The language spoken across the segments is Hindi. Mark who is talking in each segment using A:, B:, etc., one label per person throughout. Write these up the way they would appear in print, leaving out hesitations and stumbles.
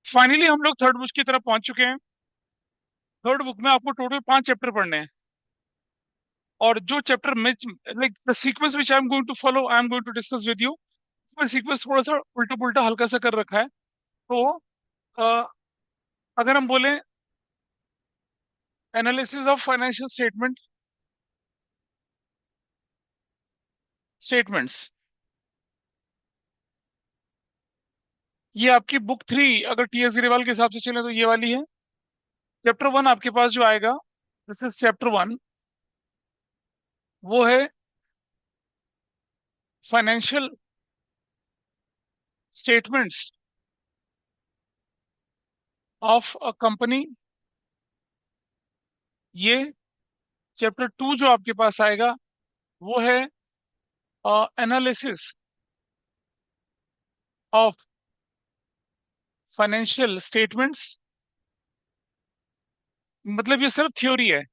A: फाइनली हम लोग थर्ड बुक की तरफ पहुंच चुके हैं। थर्ड बुक में आपको टोटल 5 चैप्टर पढ़ने हैं। और जो चैप्टर में, like the sequence which I am going to follow, I am going to discuss with you. इसमें सीक्वेंस थोड़ा सा उल्टा पुल्टा हल्का सा कर रखा है। तो अ, अगर हम बोले एनालिसिस ऑफ फाइनेंशियल स्टेटमेंट्स, ये आपकी बुक 3, अगर टी एस गिरेवाल के हिसाब से चले तो ये वाली है। चैप्टर 1 आपके पास जो आएगा, दिस इज चैप्टर 1, वो है financial statements of a company. ये चैप्टर 2 जो आपके पास आएगा, वो है एनालिसिस ऑफ फाइनेंशियल स्टेटमेंट्स। मतलब ये सिर्फ थ्योरी है,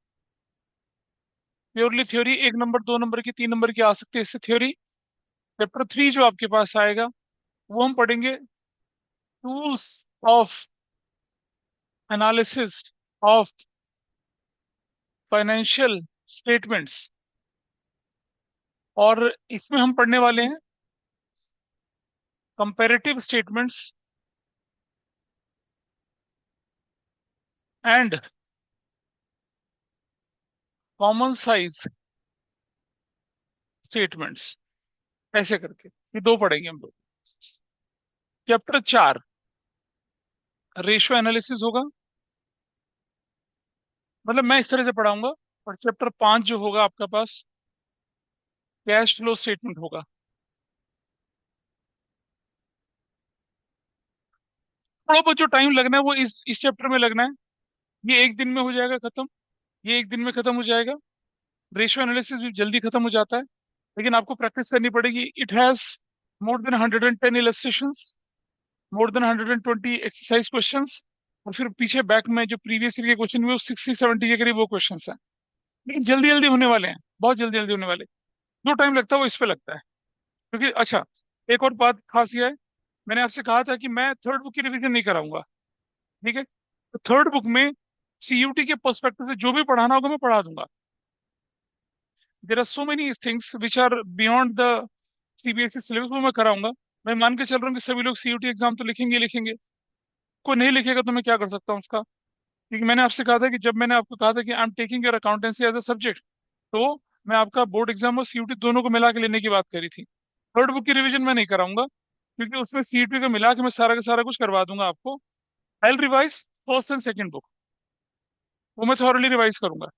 A: प्योरली थ्योरी। 1 नंबर, 2 नंबर की, 3 नंबर की आ सकती है इससे थ्योरी। चैप्टर 3 जो आपके पास आएगा, वो हम पढ़ेंगे tools of analysis of financial statements. और इसमें हम पढ़ने वाले हैं comparative statements and common size statements, ऐसे करके ये दो पढ़ेंगे हम लोग। चैप्टर 4 रेशियो एनालिसिस होगा, मतलब मैं इस तरह से पढ़ाऊंगा। और चैप्टर 5 जो होगा आपका पास, कैश फ्लो स्टेटमेंट होगा। थोड़ा बहुत जो टाइम लगना है वो इस चैप्टर में लगना है। ये एक दिन में हो जाएगा खत्म, ये एक दिन में खत्म हो जाएगा। रेशियो एनालिसिस भी जल्दी खत्म हो जाता है, लेकिन आपको प्रैक्टिस करनी पड़ेगी। It has more than 110 illustrations, more than 120 exercise questions. और फिर पीछे बैक में जो प्रीवियस ईयर के क्वेश्चन हुए, वो 60-70 के करीब वो क्वेश्चन हैं। लेकिन जल्दी जल्दी होने वाले हैं, बहुत जल्दी जल्दी होने वाले। जो टाइम लगता है वो इस पे लगता है। क्योंकि अच्छा, एक और बात खास ये है, मैंने आपसे कहा था कि मैं थर्ड बुक की रिवीजन नहीं कराऊंगा। ठीक है, तो थर्ड बुक में सीयूटी के पर्सपेक्टिव से जो भी पढ़ाना होगा मैं पढ़ा दूंगा। There are so many things which are beyond the CBSE syllabus, वो मैं कराऊंगा। मैं मान के चल रहा हूँ कि सभी लोग सीयूटी एग्जाम तो लिखेंगे ही लिखेंगे। कोई नहीं लिखेगा तो मैं क्या कर सकता हूँ उसका। क्योंकि मैंने आपसे कहा था कि जब मैंने आपको कहा था कि I am taking your accountancy as a subject, तो मैं आपका बोर्ड एग्जाम और सीयूटी दोनों को मिला के लेने की बात करी थी। थर्ड बुक की रिवीजन मैं नहीं कराऊंगा, क्योंकि उसमें सीयूटी को मिला के मैं सारा का सारा कुछ करवा दूंगा आपको। I will revise first and second book, वो मैं थॉरली रिवाइज करूंगा।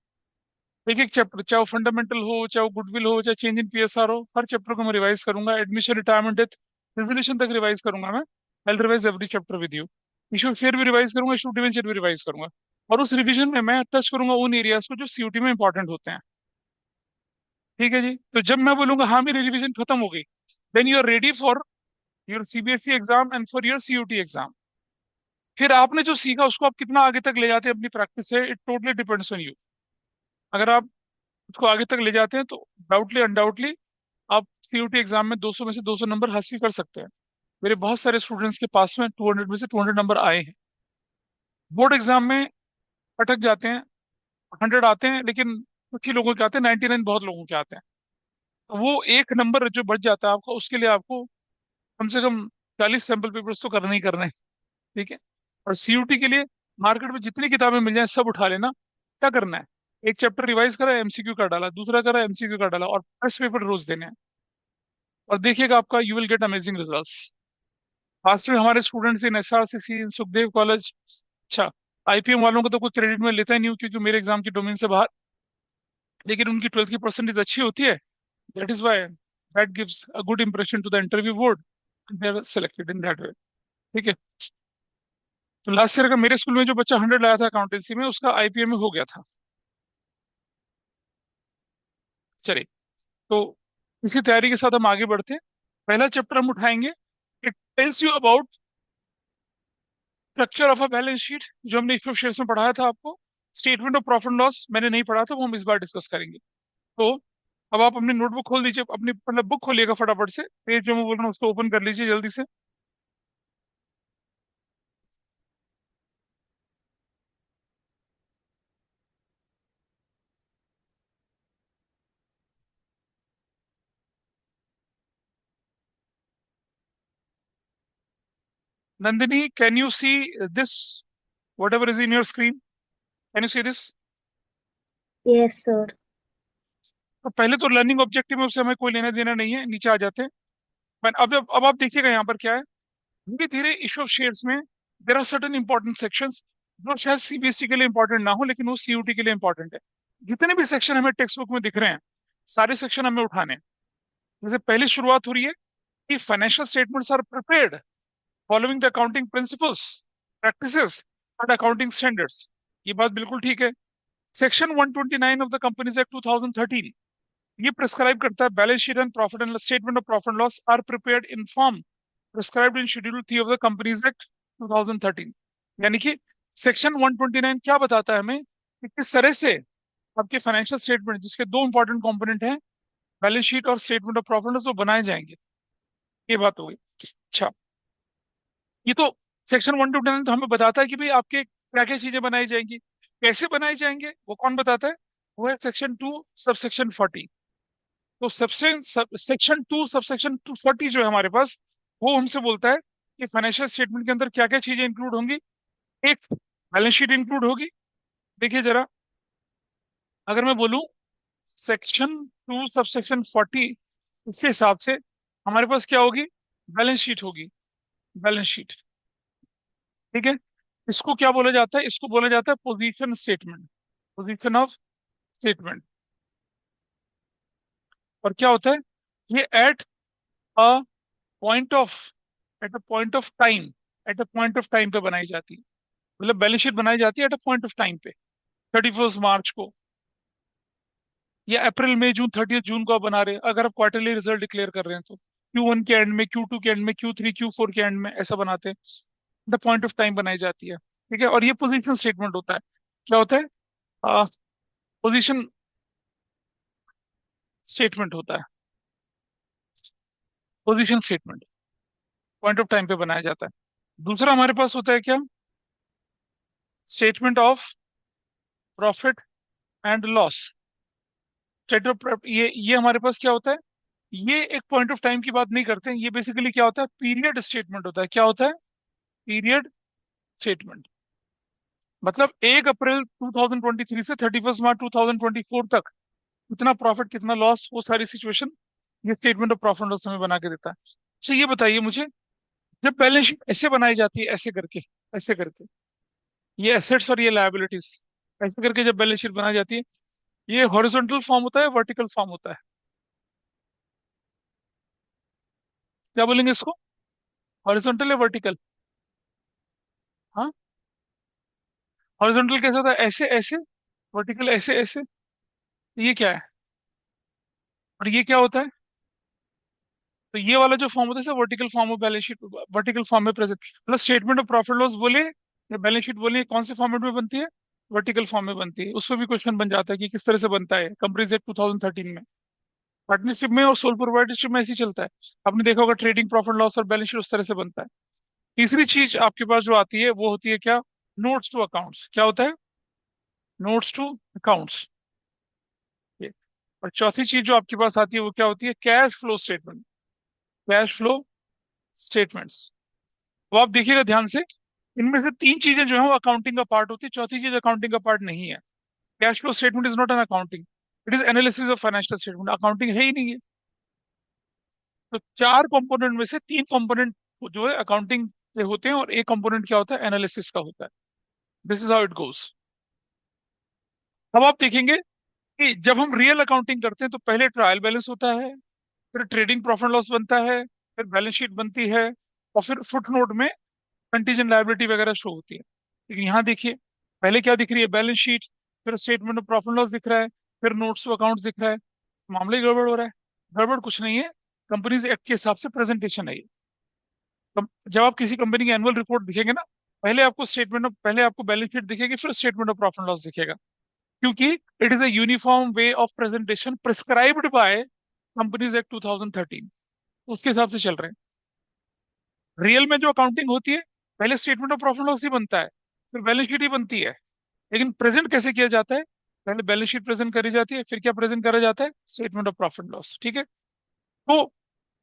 A: एक एक चैप्टर, चाहे वो फंडामेंटल हो, चाहे वो गुडविल हो, चाहे चेंज इन पीएसआर हो, हर चैप्टर को मैं रिवाइज करूंगा। एडमिशन, रिटायरमेंट, डेथ, रेजोल्यूशन तक रिवाइज करूंगा मैं। I will revise every chapter with you. Issue fair भी रिवाइज करूंगा, इशू डिवेंचर भी रिवाइज करूंगा। और उस रिवीजन में मैं टच करूंगा उन एरियाज को जो सीयूटी में इंपॉर्टेंट होते हैं। ठीक है जी, तो जब मैं बोलूंगा हाँ मेरी रिवीजन खत्म हो गई, then you are ready for your CBSE exam and for your CUT exam. फिर आपने जो सीखा उसको आप कितना आगे तक ले जाते हैं अपनी प्रैक्टिस से, it totally depends on you. अगर आप उसको आगे तक ले जाते हैं तो डाउटली अनडाउटली आप सीयूटी एग्जाम में 200 में से 200 नंबर हासिल कर सकते हैं। मेरे बहुत सारे स्टूडेंट्स के पास में 200 में से 200 नंबर आए हैं। बोर्ड एग्जाम में अटक जाते हैं, 100 आते हैं, लेकिन कुछ ही लोगों के आते हैं, 99 बहुत लोगों के आते हैं। तो वो 1 नंबर जो बच जाता है आपका, उसके लिए आपको कम से कम 40 सैंपल पेपर्स तो करने ही करने हैं। ठीक है, और सीयूटी के लिए मार्केट में जितनी किताबें मिल जाए सब उठा लेना। क्या करना है, एक चैप्टर रिवाइज करा, एमसीक्यू का डाला, दूसरा करा, एमसीक्यू का डाला, और टेस्ट पेपर रोज देने हैं। और देखिएगा आपका, you will get amazing results. Last में हमारे students in SRCC, in Sukhdev college, अच्छा, आईपीएम वालों को तो कोई क्रेडिट में लेता ही नहीं हूँ, क्योंकि मेरे एग्जाम की डोमेन से बाहर। लेकिन उनकी 12th की परसेंटेज अच्छी होती है, that is why that gives a good impression to the interview board, they are selected in that way. ठीक है, तो लास्ट ईयर का मेरे स्कूल में जो बच्चा 100 लाया था अकाउंटेंसी में, उसका आईपीएम में हो गया था। चलिए, तो इसी तैयारी के साथ हम आगे बढ़ते हैं। पहला चैप्टर हम उठाएंगे, it tells you about structure of a balance sheet, जो हमने इक्विटी शेयर्स में पढ़ाया था आपको। स्टेटमेंट ऑफ प्रॉफिट लॉस मैंने नहीं पढ़ा था, वो हम इस बार डिस्कस करेंगे। तो अब आप अपनी नोटबुक खोल दीजिए, अपनी मतलब बुक खोलिएगा फटाफट से, पेज जो मैं बोल रहा हूँ उसको ओपन कर लीजिए जल्दी से। Nandini, can you see this? Whatever is in your screen, can you see this?
B: Yes, sir.
A: तो पहले तो लर्निंग ऑब्जेक्टिव में उससे हमें कोई लेना देना नहीं है, नीचे आ जाते हैं। पर अब आप देखिएगा यहाँ पर क्या है। धीरे धीरे इशू ऑफ शेयर्स में there are certain important sections जो शायद सीबीएसई के लिए इंपॉर्टेंट ना हो, लेकिन वो सीयूटी के लिए इंपॉर्टेंट है। जितने भी सेक्शन हमें टेक्स्ट बुक में दिख रहे हैं, सारे सेक्शन हमें उठाने हैं। जैसे पहली शुरुआत हो रही है कि financial statements are prepared following the accounting principles, practices and accounting standards. ये बात बिल्कुल ठीक है। Section 129 of the companies act 2013 ये प्रिस्क्राइब करता है balance sheet and profit and statement of profit and loss are prepared in form prescribed in schedule 3 of the companies act 2013। यानी कि सेक्शन 129 क्या बताता है हमें कि किस तरह से आपके फाइनेंशियल स्टेटमेंट, जिसके दो इंपॉर्टेंट कंपोनेंट हैं, बैलेंस शीट और स्टेटमेंट ऑफ प्रॉफिट लॉस, वो बनाए जाएंगे। ये बात हो गई। अच्छा, ये तो सेक्शन 129 तो हमें बताता है कि भाई आपके क्या क्या चीजें बनाई जाएंगी, कैसे बनाई जाएंगे, वो कौन बताता है? वो है सेक्शन 2 सब सेक्शन 40। तो सेक्शन 2 सब सेक्शन 240 जो है हमारे पास, वो हमसे बोलता है कि फाइनेंशियल स्टेटमेंट के अंदर क्या क्या चीजें इंक्लूड होंगी। एक, बैलेंस शीट इंक्लूड होगी। देखिए जरा, अगर मैं बोलूं सेक्शन 2 सब सेक्शन 40, इसके हिसाब से हमारे पास क्या होगी? बैलेंस शीट होगी। बैलेंस शीट, ठीक है। इसको क्या बोला जाता है? इसको बोला जाता है position statement. Position of statement. और क्या होता है? ये a point of at a point of time, at a point of time पे बनाई जाती है। मतलब बैलेंस शीट बनाई जाती है at a point of time पे, 31 मार्च को, या अप्रैल मई जून, 30 जून को आप बना रहे हैं, अगर आप क्वार्टरली रिजल्ट डिक्लेयर कर रहे हैं तो Q1 के एंड में, Q2 के एंड में, Q3 Q4 के एंड में ऐसा बनाते हैं। द पॉइंट ऑफ टाइम बनाई जाती है, ठीक है। और ये पोजीशन स्टेटमेंट होता है। क्या होता है? पोजीशन स्टेटमेंट होता है। Position statement point of time पे बनाया जाता है। दूसरा हमारे पास होता है क्या? Statement of profit and loss. ये हमारे पास क्या होता है? ये एक पॉइंट ऑफ टाइम की बात नहीं करते हैं, ये बेसिकली क्या होता है? पीरियड स्टेटमेंट होता है। क्या होता है? Period statement. मतलब 1 अप्रैल 2023 से 31 मार्च 2024 तक कितना प्रॉफिट कितना लॉस, वो सारी सिचुएशन ये स्टेटमेंट ऑफ प्रॉफिट लॉस हमें बना के देता है। अच्छा, ये बताइए मुझे, जब बैलेंस शीट ऐसे बनाई जाती है, ऐसे करके, ये एसेट्स और ये लायबिलिटीज, ऐसे करके जब बैलेंस शीट बनाई जाती है, ये हॉरिजॉन्टल फॉर्म होता है, वर्टिकल फॉर्म होता है? क्या बोलेंगे इसको? हॉरिजॉन्टल या वर्टिकल? हाँ, हॉरिजॉन्टल कैसा होता है? ऐसे ऐसे। वर्टिकल ऐसे ऐसे। ये क्या है? और ये क्या होता है? तो ये वाला जो फॉर्म होता है vertical form of balance sheet, vertical form में प्रेजेंट, मतलब स्टेटमेंट ऑफ प्रॉफिट लॉस बोले या बैलेंस शीट बोले, कौन से फॉर्मेट में बनती है? वर्टिकल फॉर्म में बनती है। उस पर भी क्वेश्चन बन जाता है कि किस तरह से बनता है कंपनीज एक्ट 2013 में। पार्टनरशिप में और सोल प्रोप्राइटरशिप में ऐसे ही चलता है। आपने देखा होगा ट्रेडिंग प्रॉफिट लॉस और बैलेंस शीट उस तरह से बनता है। तीसरी चीज आपके पास जो आती है वो होती है क्या? Notes to accounts. क्या होता है? Notes to accounts. और चौथी चीज जो आपके पास आती है वो क्या होती है? Cash flow statement. Cash flow statements. तो आप देखिएगा ध्यान से, इनमें से तीन चीजें जो है वो अकाउंटिंग का पार्ट होती है, चौथी चीज अकाउंटिंग का पार्ट नहीं है। Cash flow statement is not an accounting, it is analysis of financial statement. Accounting है ही नहीं है। तो चार कंपोनेंट में से तीन कंपोनेंट जो है अकाउंटिंग के होते हैं, और एक कंपोनेंट क्या होता है? एनालिसिस का होता है। This is how it goes. अब आप देखेंगे कि जब हम रियल अकाउंटिंग करते हैं तो पहले ट्रायल बैलेंस होता है, फिर ट्रेडिंग प्रॉफिट लॉस बनता है, फिर बैलेंस शीट बनती है, और फिर फुट नोट में कंटीजेंट लायबिलिटी वगैरह शो होती है। लेकिन यहाँ देखिए, पहले क्या दिख रही है? बैलेंस शीट, फिर स्टेटमेंट ऑफ प्रॉफिट लॉस दिख रहा है, फिर नोट्स टू अकाउंट्स दिख रहा है। मामले ही गड़बड़ हो रहा है। गड़बड़ कुछ नहीं है, कंपनीज एक्ट के हिसाब से प्रेजेंटेशन है ये। जब आप किसी कंपनी की एनुअल रिपोर्ट दिखेंगे ना, पहले आपको बैलेंस शीट दिखेगी, फिर स्टेटमेंट ऑफ प्रॉफिट लॉस दिखेगा। क्योंकि it is a uniform way of presentation prescribed by companies act 2013, उसके हिसाब से चल रहे हैं। रियल में जो अकाउंटिंग होती है, पहले स्टेटमेंट ऑफ प्रॉफिट लॉस ही बनता है, फिर बैलेंस शीट ही बनती है। लेकिन प्रेजेंट कैसे किया जाता है? पहले बैलेंस शीट प्रेजेंट करी जाती है, फिर क्या प्रेजेंट करा जाता है? स्टेटमेंट ऑफ प्रॉफिट लॉस, ठीक है। तो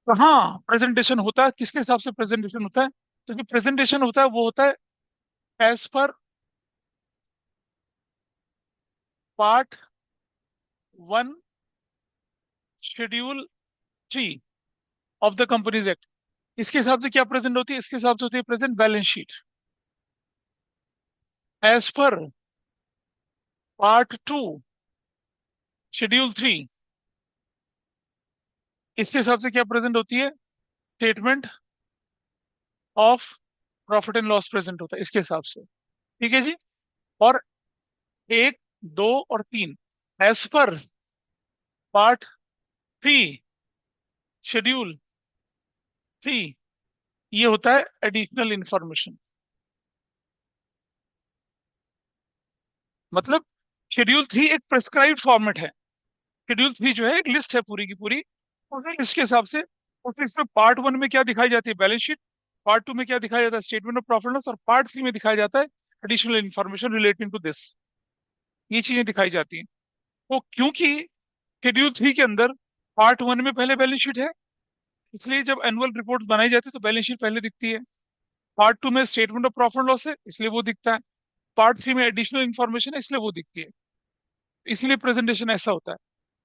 A: कहाँ प्रेजेंटेशन होता है, किसके हिसाब से प्रेजेंटेशन होता है? तो जो प्रेजेंटेशन होता है वो होता है as per part 1 schedule 3 of the companies act. इसके हिसाब से क्या प्रेजेंट होती है? इसके हिसाब से होती है present balance sheet as per part 2 schedule 3। इसके हिसाब से क्या प्रेजेंट होती है? Statement of profit and loss present होता है इसके हिसाब से। ठीक है जी। और 1, 2 और 3 एज पर पार्ट 3 शेड्यूल 3, ये होता है एडिशनल इंफॉर्मेशन। मतलब शेड्यूल 3 एक प्रेस्क्राइब्ड फॉर्मेट है। शेड्यूल 3 जो है एक लिस्ट है पूरी की पूरी, और फिर इसके हिसाब से, और फिर इसमें पार्ट 1 में क्या दिखाई जाती है? Balance sheet. पार्ट 2 में क्या दिखाया जाता है? Statement of profit loss. और पार्ट 3 में दिखाया जाता है additional information relating to this. ये चीजें दिखाई जाती हैं। तो क्योंकि शेड्यूल 3 के अंदर पार्ट 1 में पहले बैलेंस शीट है, इसलिए जब एनुअल रिपोर्ट बनाई जाती है तो बैलेंस शीट पहले दिखती है। पार्ट 2 में स्टेटमेंट ऑफ प्रॉफिट लॉस है, इसलिए वो दिखता है। पार्ट 3 में एडिशनल इंफॉर्मेशन है, इसलिए वो दिखती है। इसलिए प्रेजेंटेशन ऐसा होता है।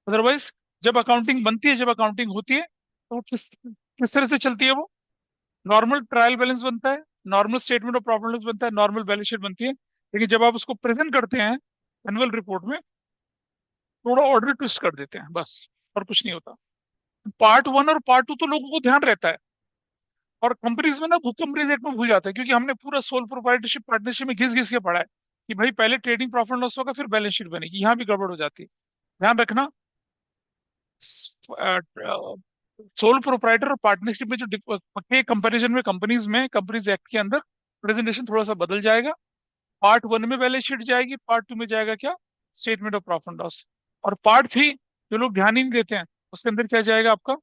A: अदरवाइज जब अकाउंटिंग बनती है, जब अकाउंटिंग होती है, तो वो किस किस तरह से चलती है? वो नॉर्मल ट्रायल बैलेंस बनता है, normal statement of profit loss बनता है, नॉर्मल बैलेंस शीट बनती है। लेकिन जब आप उसको प्रेजेंट करते हैं एनुअल रिपोर्ट में, थोड़ा ऑर्डर ट्विस्ट कर देते हैं बस, और कुछ नहीं होता। पार्ट 1 और पार्ट 2 तो लोगों को ध्यान रहता है, और कंपनीज में ना कंपनीज एक्ट में भूल जाता है, क्योंकि हमने पूरा सोल प्रोप्राइटरशिप पार्टनरशिप में घिस घिस के पढ़ा है कि भाई पहले ट्रेडिंग प्रॉफिट लॉस होगा फिर बैलेंस शीट बनेगी। यहाँ भी गड़बड़ हो जाती है, ध्यान रखना। सोल प्रोप्राइटर और पार्टनरशिप में जो के कंपैरिजन में कंपनीज कंपनीज एक्ट के अंदर प्रेजेंटेशन थोड़ा सा बदल जाएगा। पार्ट 1 में बैलेंस शीट जाएगी, पार्ट 2 में जाएगा क्या? Statement of profit loss. और पार्ट 3 जो लोग ध्यान ही नहीं देते हैं, उसके अंदर क्या जाएगा आपका?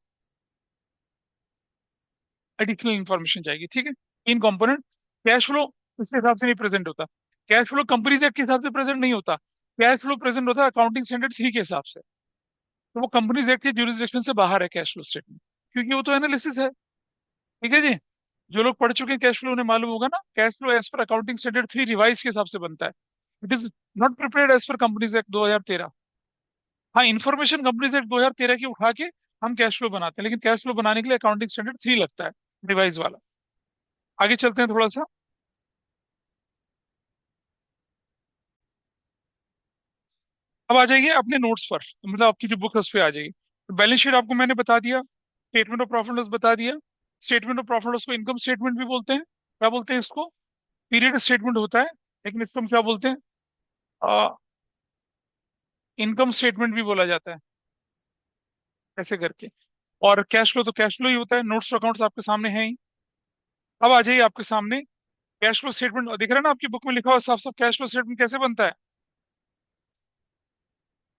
A: एडिशनल इंफॉर्मेशन जाएगी। ठीक है, तीन कंपोनेंट। कैश फ्लो इसके हिसाब से नहीं प्रेजेंट होता। कैश फ्लो कंपनीज एक्ट के हिसाब से प्रेजेंट नहीं होता। कैश फ्लो प्रेजेंट होता है अकाउंटिंग स्टैंडर्ड 3 के हिसाब से। तो वो कंपनीज एक्ट के ज्यूरिसडिक्शन से बाहर है कैश फ्लो स्टेटमेंट, क्योंकि वो तो एनालिसिस है। ठीक है जी। जो लोग पढ़ चुके हैं कैश फ्लो उन्हें मालूम होगा ना, cash flow as per accounting standard 3 revise के हिसाब से बनता है। It is not prepared as per companies act 2013। हाँ, इन्फॉर्मेशन कंपनीज एक्ट 2013 की उठा के हम कैश फ्लो बनाते हैं, लेकिन कैश फ्लो बनाने के लिए अकाउंटिंग स्टैंडर्ड 3 लगता है, रिवाइज वाला। आगे चलते हैं थोड़ा सा। अब आ जाइए अपने नोट्स पर, मतलब आपकी जो बुक है उस पर आ जाइए। तो बैलेंस शीट आपको मैंने बता दिया, स्टेटमेंट ऑफ प्रॉफिट लॉस बता दिया। स्टेटमेंट ऑफ प्रॉफिट लॉस को इनकम स्टेटमेंट भी बोलते हैं। क्या बोलते हैं इसको? पीरियड स्टेटमेंट होता है, लेकिन इसको हम क्या बोलते हैं? इनकम स्टेटमेंट भी बोला जाता है, ऐसे करके। और कैश फ्लो तो कैश फ्लो ही होता है। नोट्स अकाउंट्स आपके सामने हैं ही। अब आ जाइए आपके सामने कैश फ्लो स्टेटमेंट दिख रहा है ना आपकी बुक में लिखा हुआ साफ साफ? कैश फ्लो स्टेटमेंट कैसे बनता है?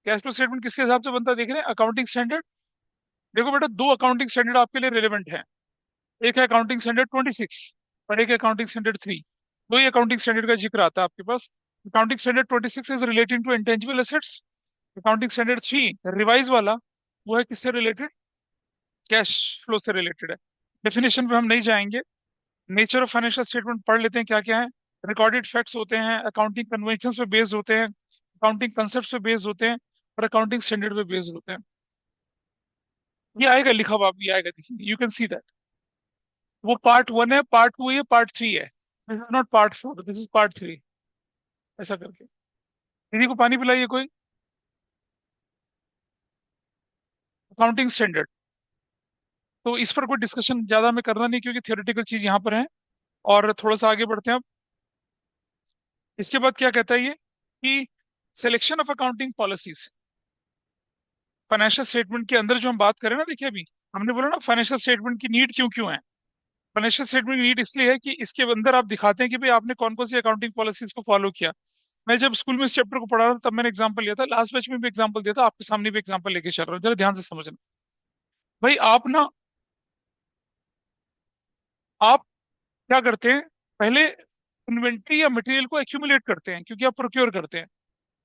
A: कैश फ्लो स्टेटमेंट किसके हिसाब से बनता है देख रहे हैं? Accounting standard. देखो बेटा, दो अकाउंटिंग स्टैंडर्ड आपके लिए रिलेवेंट है। एक है अकाउंटिंग स्टैंडर्ड 26 और एक है अकाउंटिंग स्टैंडर्ड 3। दो ही अकाउंटिंग स्टैंडर्ड का जिक्र आता है आपके पास। Accounting standard 26 is relating to intangible assets. Accounting standard 3 revise वाला, वो है किससे रिलेटेड? कैश फ्लो से रिलेटेड है। डेफिनेशन पे हम नहीं जाएंगे। नेचर ऑफ फाइनेंशियल स्टेटमेंट पढ़ लेते हैं क्या क्या है। रिकॉर्डेड फैक्ट्स होते हैं, अकाउंटिंग कन्वेंशन पे बेस्ड होते हैं, अकाउंटिंग कंसेप्ट पे बेस्ड होते हैं, और अकाउंटिंग स्टैंडर्ड पे बेस्ड होते हैं। ये आएगा लिखा हुआ, ये आएगा, देखिए, यू कैन सी दैट। वो पार्ट 1 है, पार्ट 2 है, पार्ट 3 है। This is not part 4, this is part 3। ऐसा करके दीदी को पानी पिलाइए कोई। अकाउंटिंग स्टैंडर्ड, तो इस पर कोई डिस्कशन ज्यादा में करना नहीं, क्योंकि थियोरेटिकल चीज यहाँ पर है। और थोड़ा सा आगे बढ़ते हैं अब। इसके बाद क्या कहता है ये कि selection of accounting policies. Financial statement के अंदर जो हम बात करें ना, देखिए अभी हमने बोला ना फाइनेंशियल स्टेटमेंट की नीड क्यों क्यों है। फाइनेंशियल स्टेटमेंट की नीड इसलिए है कि इसके अंदर आप दिखाते हैं कि भाई आपने कौन कौन सी अकाउंटिंग पॉलिसीज को फॉलो किया। मैं जब स्कूल में इस चैप्टर को पढ़ा रहा था तब मैंने एग्जांपल लिया था, लास्ट बैच में भी एग्जांपल दिया था, आपके सामने भी एग्जांपल लेके चल रहा हूँ, जरा ध्यान से समझना। भाई आप ना, आप क्या करते हैं? पहले इन्वेंट्री या मटेरियल को एक्यूमुलेट करते हैं, क्योंकि आप प्रोक्योर करते हैं।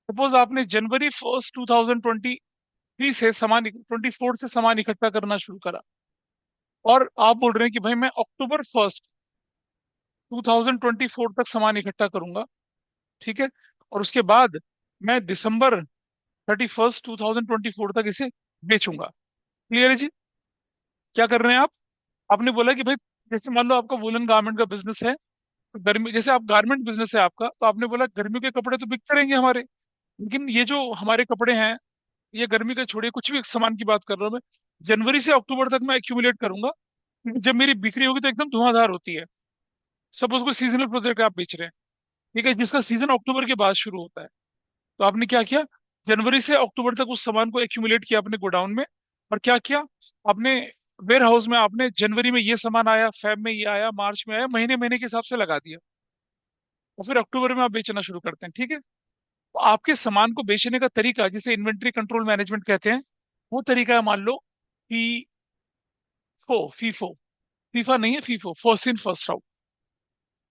A: सपोज आपने जनवरी 1 2023 से सामान 24 से सामान इकट्ठा करना शुरू करा, और आप बोल रहे हैं कि भाई मैं अक्टूबर 1 2024 तक सामान इकट्ठा करूंगा। ठीक है। और उसके बाद मैं December 31, 2024 तक इसे बेचूंगा। क्लियर है जी? क्या कर रहे हैं आप? आपने बोला कि भाई, जैसे मान लो आपका वुलन गारमेंट का बिजनेस है, तो गर्मी, जैसे आप गारमेंट बिजनेस है आपका, तो आपने बोला गर्मियों के कपड़े तो बिकते रहेंगे हमारे, लेकिन ये जो हमारे कपड़े हैं, ये गर्मी का छोड़िए, कुछ भी सामान की बात कर रहा हूँ मैं, जनवरी से अक्टूबर तक मैं एक्यूमुलेट करूंगा, क्योंकि जब मेरी बिक्री होगी तो एकदम धुआंधार होती है। सपोज कोई सीजनल प्रोडक्ट आप बेच रहे हैं, ठीक है, जिसका सीजन अक्टूबर के बाद शुरू होता है, तो आपने क्या किया, जनवरी से अक्टूबर तक उस सामान को एक्यूमुलेट किया अपने गोडाउन में। और क्या किया आपने, वेयर हाउस में आपने जनवरी में ये सामान आया, फेब में ये आया, मार्च में आया, महीने महीने के हिसाब से लगा दिया, और फिर अक्टूबर में आप बेचना शुरू करते हैं। ठीक है। तो आपके सामान को बेचने का तरीका, जिसे इन्वेंट्री कंट्रोल मैनेजमेंट कहते हैं, वो तरीका है, मान लो कि फीफो, फीफा नहीं है, FIFO, first in first out.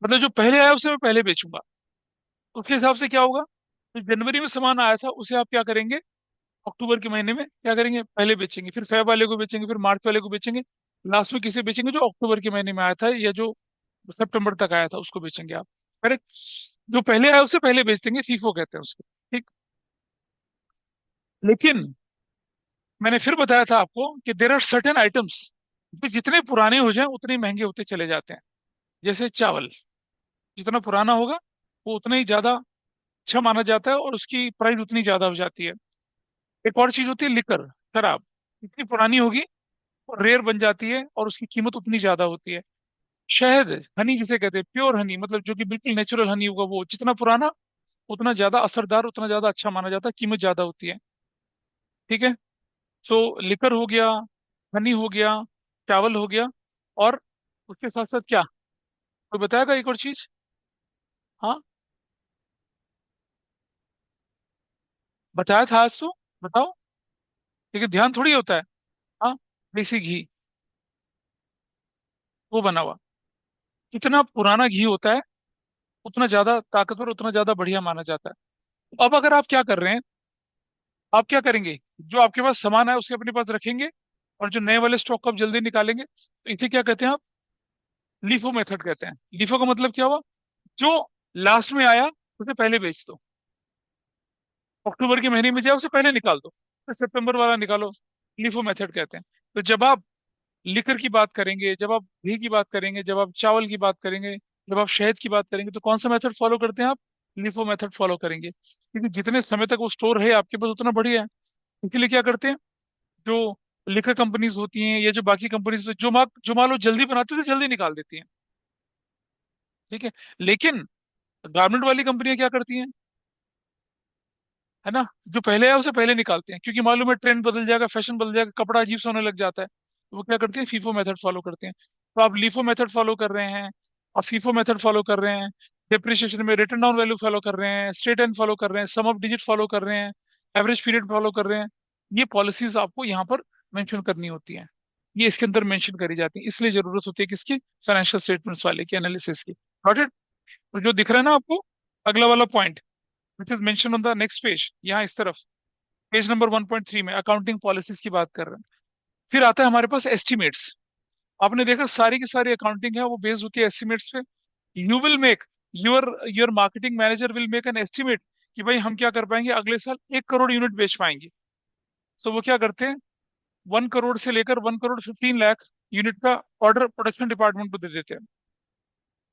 A: मतलब जो पहले आया उसे मैं पहले बेचूंगा। उसके हिसाब से क्या होगा, तो जनवरी में सामान आया था उसे आप क्या करेंगे, अक्टूबर के महीने में क्या करेंगे, पहले बेचेंगे, फिर फेब वाले को बेचेंगे, फिर मार्च वाले को बेचेंगे, लास्ट में किसे बेचेंगे, जो अक्टूबर के महीने में आया था या जो सितंबर तक आया था उसको बेचेंगे आप। करेक्ट। जो पहले आया उसे पहले बेच देंगे, फीफो कहते हैं उसको। ठीक। लेकिन मैंने फिर बताया था आपको कि देर आर सर्टेन आइटम्स जो जितने पुराने हो जाएं उतने ही महंगे होते चले जाते हैं। जैसे चावल, जितना पुराना होगा वो उतना ही ज्यादा अच्छा माना जाता है और उसकी प्राइस उतनी ज्यादा हो जाती है। एक और चीज होती है लिकर, शराब, जितनी पुरानी होगी वो रेयर बन जाती है और उसकी कीमत उतनी ज्यादा होती है। शहद, हनी जिसे कहते हैं, प्योर हनी, मतलब जो कि बिल्कुल नेचुरल हनी होगा, वो जितना पुराना उतना ज्यादा असरदार, उतना ज्यादा अच्छा माना जाता है, कीमत ज्यादा होती है। ठीक है। सो लिकर हो गया, हनी हो गया, चावल हो गया, और उसके साथ साथ क्या, कोई बताएगा एक और चीज? हाँ, बताया था आज तो, बताओ। लेकिन ध्यान थोड़ी होता है। हाँ, देसी घी, वो बना हुआ, जितना पुराना घी होता है उतना ज्यादा ताकतवर, उतना ज्यादा बढ़िया माना जाता है। अब अगर आप क्या कर रहे हैं, आप क्या करेंगे, जो आपके पास सामान है उसे अपने पास रखेंगे, और जो नए वाले स्टॉक को आप जल्दी निकालेंगे, तो इसे क्या कहते हैं आप, लीफो मेथड कहते हैं। लीफो का मतलब क्या हुआ, जो लास्ट में आया उसे पहले बेच दो, अक्टूबर के महीने में जाए उसे पहले निकाल दो, फिर सितंबर वाला निकालो। लीफो मेथड कहते हैं। तो जब आप लिकर की बात करेंगे, जब आप घी की बात करेंगे, जब आप चावल की बात करेंगे, जब आप शहद की बात करेंगे, तो कौन सा मेथड फॉलो करते हैं आप, लिफो मेथड फॉलो करेंगे, क्योंकि जितने समय तक वो स्टोर है आपके पास उतना बढ़िया है। इसीलिए क्या करते हैं, जो लिकर कंपनीज होती हैं या जो बाकी कंपनीज जो मान लो जल्दी बनाती है तो जल्दी निकाल देती हैं। ठीक है। लेकिन गारमेंट वाली कंपनियां क्या करती हैं, है ना, जो पहले है उसे पहले निकालते हैं, क्योंकि मालूम है ट्रेंड बदल जाएगा, फैशन बदल जाएगा, कपड़ा अजीब सा होने लग जाता है, तो वो क्या करते हैं, फीफो मेथड फॉलो करते हैं। तो आप लीफो मेथड फॉलो कर रहे हैं, आप फीफो मेथड फॉलो कर रहे हैं, डिप्रिसिएशन में रिटर्न डाउन वैल्यू फॉलो कर रहे हैं, स्ट्रेट एंड फॉलो कर रहे हैं, सम ऑफ डिजिट फॉलो कर रहे हैं, एवरेज पीरियड फॉलो कर रहे हैं। ये पॉलिसीज आपको यहाँ पर मेंशन करनी होती हैं, ये इसके अंदर मेंशन करी जाती है, इसलिए जरूरत होती है किसकी, फाइनेंशियल स्टेटमेंट्स वाले की, एनालिसिस की। Got it? तो जो दिख रहा है ना आपको, अगला वाला point which is mention on the next page, यहाँ इस तरफ, पेज नंबर 1.3 में अकाउंटिंग पॉलिसीज की बात कर रहे हैं। फिर आता है हमारे पास एस्टिमेट्स। आपने देखा सारी की सारी अकाउंटिंग है वो बेस्ड होती है एस्टिमेट्स पे। You will make, your your marketing manager will make an estimate कि भाई हम क्या कर पाएंगे, अगले साल 1 करोड़ यूनिट बेच पाएंगे। सो वो क्या करते हैं, 1 करोड़ से लेकर 1 करोड़ 15 लाख यूनिट का ऑर्डर प्रोडक्शन डिपार्टमेंट को दे देते हैं।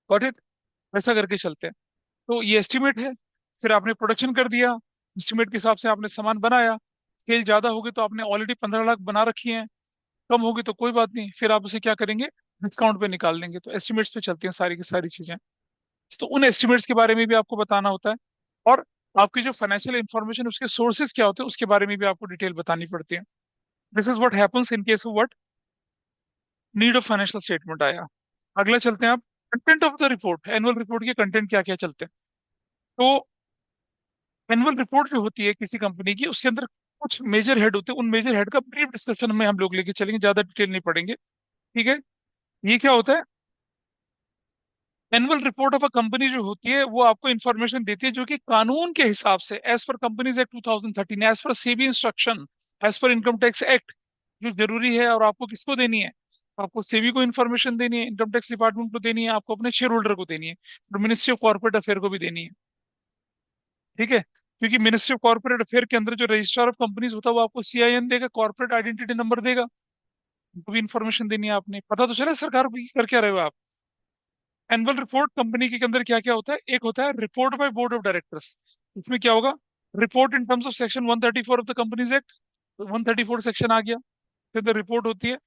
A: Got it? वैसा करके चलते हैं। तो ये एस्टिमेट है। फिर आपने प्रोडक्शन कर दिया, एस्टिमेट के हिसाब से आपने सामान बनाया, सेल ज्यादा होगी तो आपने ऑलरेडी 15 लाख बना रखी है, कम होगी तो कोई बात नहीं, फिर आप उसे क्या करेंगे, डिस्काउंट पे निकाल देंगे। तो एस्टिमेट्स पे चलती हैं सारी की सारी चीजें। तो उन एस्टिमेट्स के बारे में भी आपको बताना होता है, और आपकी जो फाइनेंशियल इंफॉर्मेशन उसके सोर्सेज क्या होते हैं उसके बारे में भी आपको डिटेल बतानी पड़ती है। This is what happens in case of what, need of financial statement आया। अगला चलते हैं आप, content of the report, annual report के कंटेंट क्या क्या चलते हैं। तो एनुअल रिपोर्ट जो होती है किसी कंपनी की, उसके अंदर कुछ मेजर हेड होते हैं, उन मेजर हेड का ब्रीफ डिस्कशन में हम लोग लेके चलेंगे, ज्यादा डिटेल नहीं पढ़ेंगे। ठीक है। ये क्या होता है, annual report of a company जो होती है वो आपको इंफॉर्मेशन देती है जो कि कानून के हिसाब से, as per companies act 2013, as per SEBI instruction, as per income tax act, जो जरूरी है, और आपको किसको देनी है, आपको सेबी को इन्फॉर्मेशन देनी है, इनकम टैक्स डिपार्टमेंट को देनी है, आपको अपने शेयर होल्डर को देनी है, और मिनिस्ट्री ऑफ कॉर्पोरेट अफेयर को भी देनी है। ठीक है, क्योंकि मिनिस्ट्री ऑफ कॉर्पोरेट अफेयर के अंदर जो रजिस्ट्रार ऑफ कंपनीज होता है वो आपको सीआईएन देगा, कॉर्पोरेट आइडेंटिटी नंबर देगा। उनको भी इन्फॉर्मेशन देनी है आपने, पता तो चले सरकार को कि कर क्या रहे हो आप। एनुअल रिपोर्ट कंपनी के अंदर क्या क्या होता है, एक होता है report by board of directors. इसमें क्या होगा, report in terms of section 134 of the companies act. 134 section आ गया, फिर तो रिपोर्ट होती है।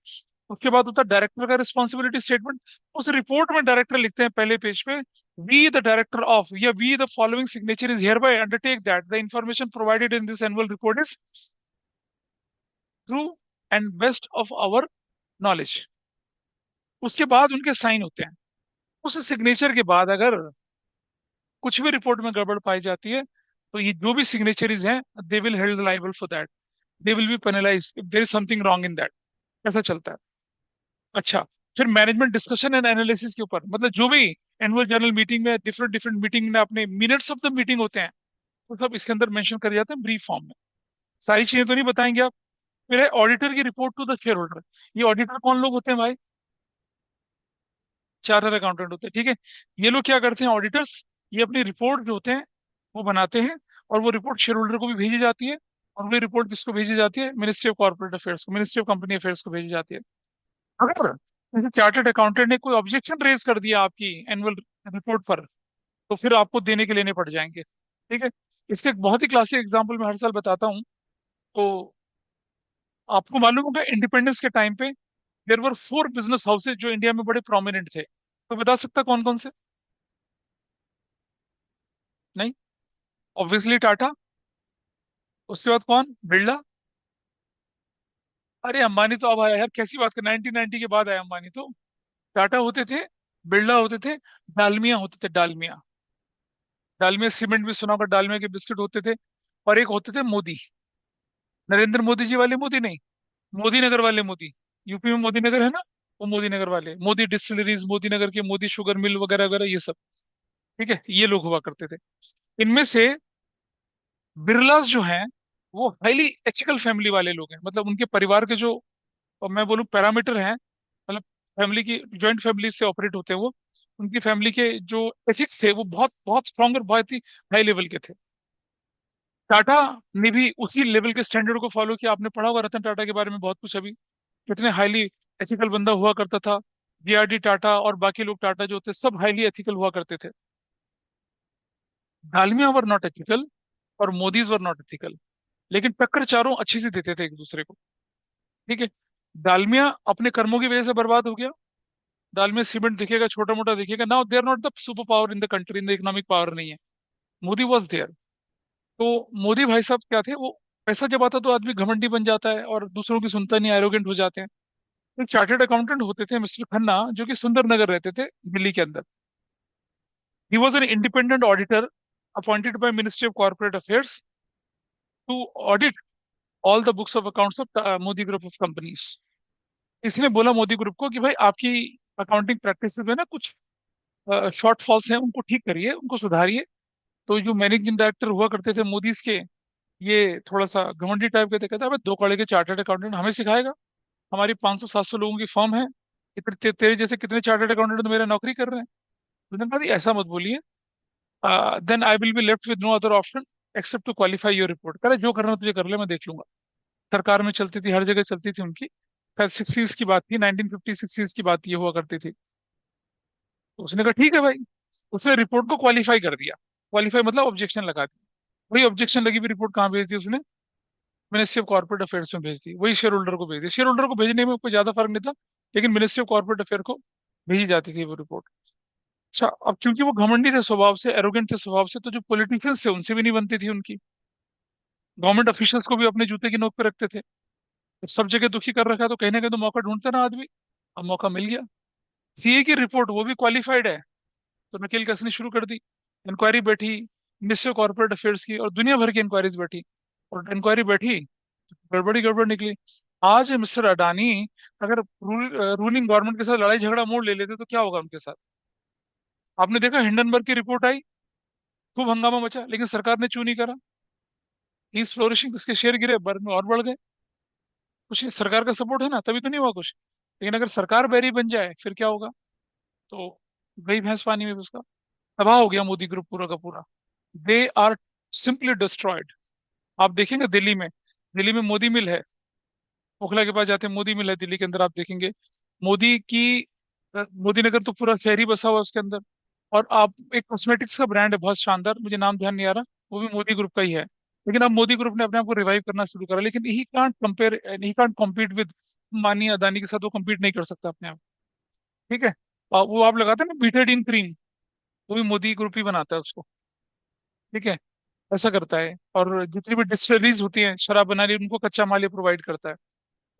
A: उसके बाद होता है डायरेक्टर का रिस्पॉन्सिबिलिटी स्टेटमेंट। उस रिपोर्ट में डायरेक्टर लिखते हैं पहले पेज पे, वी द डायरेक्टर ऑफ, या we the following signature is hereby undertake that the information provided in this annual report is true and best of our knowledge. उसके बाद उनके साइन होते हैं। उस सिग्नेचर के बाद अगर कुछ भी रिपोर्ट में गड़बड़ पाई जाती है, तो ये जो भी सिग्नेचरीज हैं, they will held liable for that, they will be penalise if there is something wrong in that. ऐसा चलता है। अच्छा, फिर मैनेजमेंट डिस्कशन एंड एनालिसिस के ऊपर, मतलब जो भी एनुअल जनरल मीटिंग में, डिफरेंट डिफरेंट मीटिंग में अपने मिनट्स ऑफ द मीटिंग होते हैं, तो सब इसके अंदर मेंशन कर जाते हैं ब्रीफ फॉर्म में। सारी चीजें तो नहीं बताएंगे आप। फिर है ऑडिटर की report to the share holder. ये ऑडिटर कौन लोग होते हैं भाई? चार्टर अकाउंटेंट होते हैं, ठीक है। ये लोग क्या करते हैं ऑडिटर्स, ये अपनी रिपोर्ट जो होते हैं वो बनाते हैं, और वो रिपोर्ट शेयर होल्डर को भी भेजी जाती है। और वो रिपोर्ट किसको भेजी जाती है? मिनिस्ट्री ऑफ कॉर्पोरेट अफेयर्स को, मिनिस्ट्री ऑफ कंपनी अफेयर्स को भेजी जाती है। अगर जैसे चार्टर्ड अकाउंटेंट ने कोई ऑब्जेक्शन रेज कर दिया आपकी एनुअल रिपोर्ट पर, तो फिर आपको देने के लेने पड़ जाएंगे। ठीक है। इसके एक बहुत ही क्लासिक एग्जांपल मैं हर साल बताता हूँ। तो आपको मालूम होगा इंडिपेंडेंस के टाइम पे देयर वर 4 बिजनेस हाउसेज जो इंडिया में बड़े प्रोमिनेंट थे, तो बता सकता कौन कौन से? नहीं? ऑब्वियसली टाटा। उसके बाद कौन? बिरला। अरे अंबानी तो अब आया यार, कैसी बात कर, 1990 के बाद आया अंबानी तो। टाटा होते थे, बिरला होते थे, डालमिया होते थे, डालमिया। डालमिया सीमेंट भी सुना होगा, डालमिया के बिस्किट होते थे। और एक होते थे मोदी, नरेंद्र मोदी जी वाले मोदी नहीं, मोदी नगर वाले मोदी। यूपी में मोदी नगर है ना, वो मोदी नगर वाले, मोदी डिस्टिलरीज, मोदी नगर के मोदी शुगर मिल वगैरह वगैरह ये सब। ठीक है, ये लोग हुआ करते थे। इनमें से बिरलास जो हैं, वो हाईली एथिकल फैमिली वाले लोग हैं, मतलब उनके परिवार के जो, और मैं बोलूँ पैरामीटर हैं, मतलब फैमिली की, जॉइंट फैमिली से ऑपरेट होते हैं वो, उनकी फैमिली के जो एथिक्स थे वो बहुत बहुत स्ट्रांग और बहुत ही हाई लेवल के थे। टाटा ने भी उसी लेवल के स्टैंडर्ड को फॉलो किया। आपने पढ़ा होगा रतन टाटा के बारे में बहुत कुछ अभी, कितने हाईली एथिकल बंदा हुआ करता था। जीआरडी टाटा और बाकी लोग टाटा जो थे सब हाईली एथिकल हुआ करते थे। डालमिया वर नॉट एथिकल और मोदीज वर नॉट एथिकल, लेकिन टक्कर चारों अच्छी से देते थे एक दूसरे को। ठीक है। डालमिया अपने कर्मों की वजह से बर्बाद हो गया। डालमिया सीमेंट दिखेगा, छोटा मोटा दिखेगा, now they are not the super power in the country, in the economic power नहीं है। Modi was there. तो मोदी भाई साहब क्या थे वो, पैसा जब आता तो आदमी घमंडी बन जाता है और दूसरों की सुनता नहीं, एरोगेंट हो जाते हैं। एक चार्टर्ड अकाउंटेंट होते थे मिस्टर खन्ना, जो कि सुंदर नगर रहते थे दिल्ली के अंदर। He was an independent auditor appointed by ministry of corporate affairs to audit all the books of accounts of Modi group of companies. इसने बोला मोदी ग्रुप को कि भाई आपकी अकाउंटिंग प्रैक्टिस में ना कुछ शॉर्ट फॉल्स हैं, उनको ठीक करिए, उनको सुधारिए। तो जो मैनेजिंग डायरेक्टर हुआ करते थे मोदीज के, ये थोड़ा सा घमंडी टाइप के थे, कहता है दो कड़े के चार्टर्ड अकाउंटेंट हमें सिखाएगा? हमारी 500-700 लोगों की फर्म है, तेरे जैसे कितने चार्टर्ड अकाउंटेंट तो मेरा नौकरी कर रहे हैं। तो मैंने कहा "जी, ऐसा मत बोलिए, then I will be left with no other option except to qualify your report. कह रहा जो करना तुझे कर ले, मैं देख लूंगा। सरकार में चलती थी, हर जगह चलती थी उनकी। शायद 60s की बात थी, 1950-60s की बात ये हुआ करती थी। तो उसने कहा ठीक है भाई। उसने रिपोर्ट को क्वालिफाई कर दिया। क्वालिफाई मतलब ऑब्जेक्शन लगा दी। वही ऑब्जेक्शन लगी हुई रिपोर्ट कहाँ भेज दी उसने? मिनिस्ट्री ऑफ कॉर्पोरेट अफेयर्स में भेज दी। वही शेयर होल्डर को भेज दी। शेयर होल्डर को भेजने में कोई ज्यादा फर्क नहीं था, लेकिन मिनिस्ट्री ऑफ कॉर्पोरेट अफेयर को भेजी जाती थी वो रिपोर्ट। अच्छा, अब क्योंकि वो घमंडी थे स्वभाव से, एरोगेंट थे स्वभाव से, तो जो पॉलिटिशियंस थे उनसे भी नहीं बनती थी उनकी। गवर्नमेंट ऑफिशियल्स को भी अपने जूते की नोक पे रखते थे। जब सब जगह दुखी कर रखा है तो कहीं ना कहीं तो मौका ढूंढता ना आदमी। अब मौका मिल गया। सीए की रिपोर्ट, वो भी क्वालिफाइड है, तो नकेल कसनी शुरू कर दी। इंक्वायरी बैठी मिनिस्ट्री ऑफ कॉर्पोरेट अफेयर्स की, और दुनिया भर की इंक्वायरीज बैठी। और इंक्वायरी बैठी, गड़बड़ी गड़बड़ निकली। आज मिस्टर अडानी अगर रूलिंग गवर्नमेंट के साथ लड़ाई झगड़ा मोड़ ले लेते तो क्या होगा उनके साथ? आपने देखा हिंडनबर्ग की रिपोर्ट आई, खूब हंगामा मचा, लेकिन सरकार ने चू नहीं करा। ही इज फ्लोरिशिंग, उसके शेयर गिरे, में और बढ़ गए। कुछ नहीं, सरकार का सपोर्ट है ना, तभी तो नहीं हुआ कुछ। लेकिन अगर सरकार बैरी बन जाए फिर क्या होगा? तो गई भैंस पानी में उसका, तबाह हो गया मोदी ग्रुप पूरा का पूरा। They are simply destroyed. आप देखेंगे दिल्ली में मोदी मिल है। ओखला के पास जाते हैं, मोदी मिल है दिल्ली के अंदर, आप देखेंगे मोदी की मोदी नगर तो पूरा शहर ही बसा हुआ है उसके अंदर। और आप एक कॉस्मेटिक्स का ब्रांड है बहुत शानदार, मुझे नाम ध्यान नहीं आ रहा, वो भी मोदी ग्रुप का ही है। लेकिन अब मोदी ग्रुप ने अपने आप को रिवाइव करना शुरू करा, लेकिन ही कांट कम्पीट विद मानी अदानी के साथ, वो कम्पीट नहीं कर सकता अपने आप। ठीक है। वो आप लगाते हैं ना बीटेड इन क्रीम, वो भी मोदी ग्रुप ही बनाता है उसको। ठीक है। ऐसा करता है। और जितनी भी डिस्टिलरीज होती हैं शराब बनाने, उनको कच्चा माल ये प्रोवाइड करता है।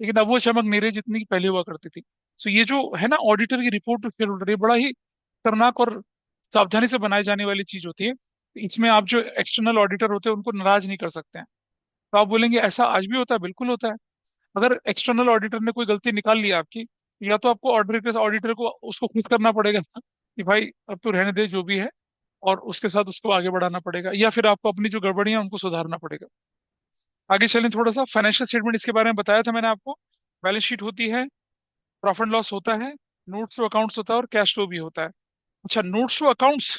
A: लेकिन अब वो चमक नहीं रही जितनी की पहले हुआ करती थी। सो ये जो है ना ऑडिटर की रिपोर्ट टू शेयर होल्डर, ये बड़ा ही खतरनाक और सावधानी से बनाई जाने वाली चीज होती है। इसमें आप जो एक्सटर्नल ऑडिटर होते हैं उनको नाराज नहीं कर सकते हैं। तो आप बोलेंगे ऐसा आज भी होता है? बिल्कुल होता है। अगर एक्सटर्नल ऑडिटर ने कोई गलती निकाल ली आपकी, या तो आपको ऑडिटर को उसको खुद करना पड़ेगा कि भाई अब तो रहने दे जो भी है, और उसके साथ उसको आगे बढ़ाना पड़ेगा, या फिर आपको अपनी जो गड़बड़ियां हैं उनको सुधारना पड़ेगा। आगे चलें थोड़ा सा, फाइनेंशियल स्टेटमेंट इसके बारे में बताया था मैंने आपको। बैलेंस शीट होती है, प्रॉफिट लॉस होता है, नोट्स टू अकाउंट्स होता है, और कैश फ्लो भी होता है। अच्छा, नोट्स टू अकाउंट्स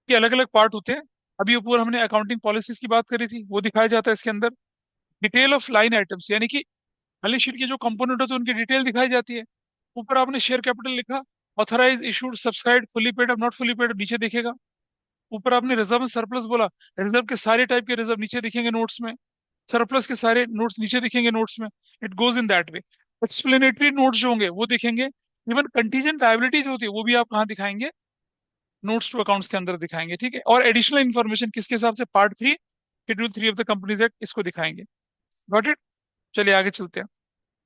A: के अलग अलग पार्ट होते हैं। अभी ऊपर हमने अकाउंटिंग पॉलिसीज की बात करी थी, वो दिखाया जाता है इसके अंदर। डिटेल ऑफ लाइन आइटम्स, यानी कि बैलेंस शीट के जो कंपोनेंट होते हैं उनकी डिटेल दिखाई जाती है। ऊपर आपने शेयर कैपिटल लिखा, authorise issued subscribe fully paid अब नॉट फुली पेड नीचे दिखेगा। ऊपर आपने रिजर्व एंड सरप्लस बोला, रिजर्व के सारे टाइप के रिजर्व नीचे दिखेंगे नोट्स में, सरप्लस के सारे नोट्स नीचे दिखेंगे नोट्स में। It goes in that way. Explanatory notes जो होंगे वो दिखेंगे। इवन कंटीजेंट लायबिलिटी जो होती है वो भी आप कहाँ दिखाएंगे? नोट्स टू अकाउंट्स के अंदर दिखाएंगे। ठीक है। और एडिशनल इन्फॉर्मेशन किसके हिसाब से? Part 3 schedule 3 of the companies act, इसको दिखाएंगे। Got it? चलिए आगे चलते हैं।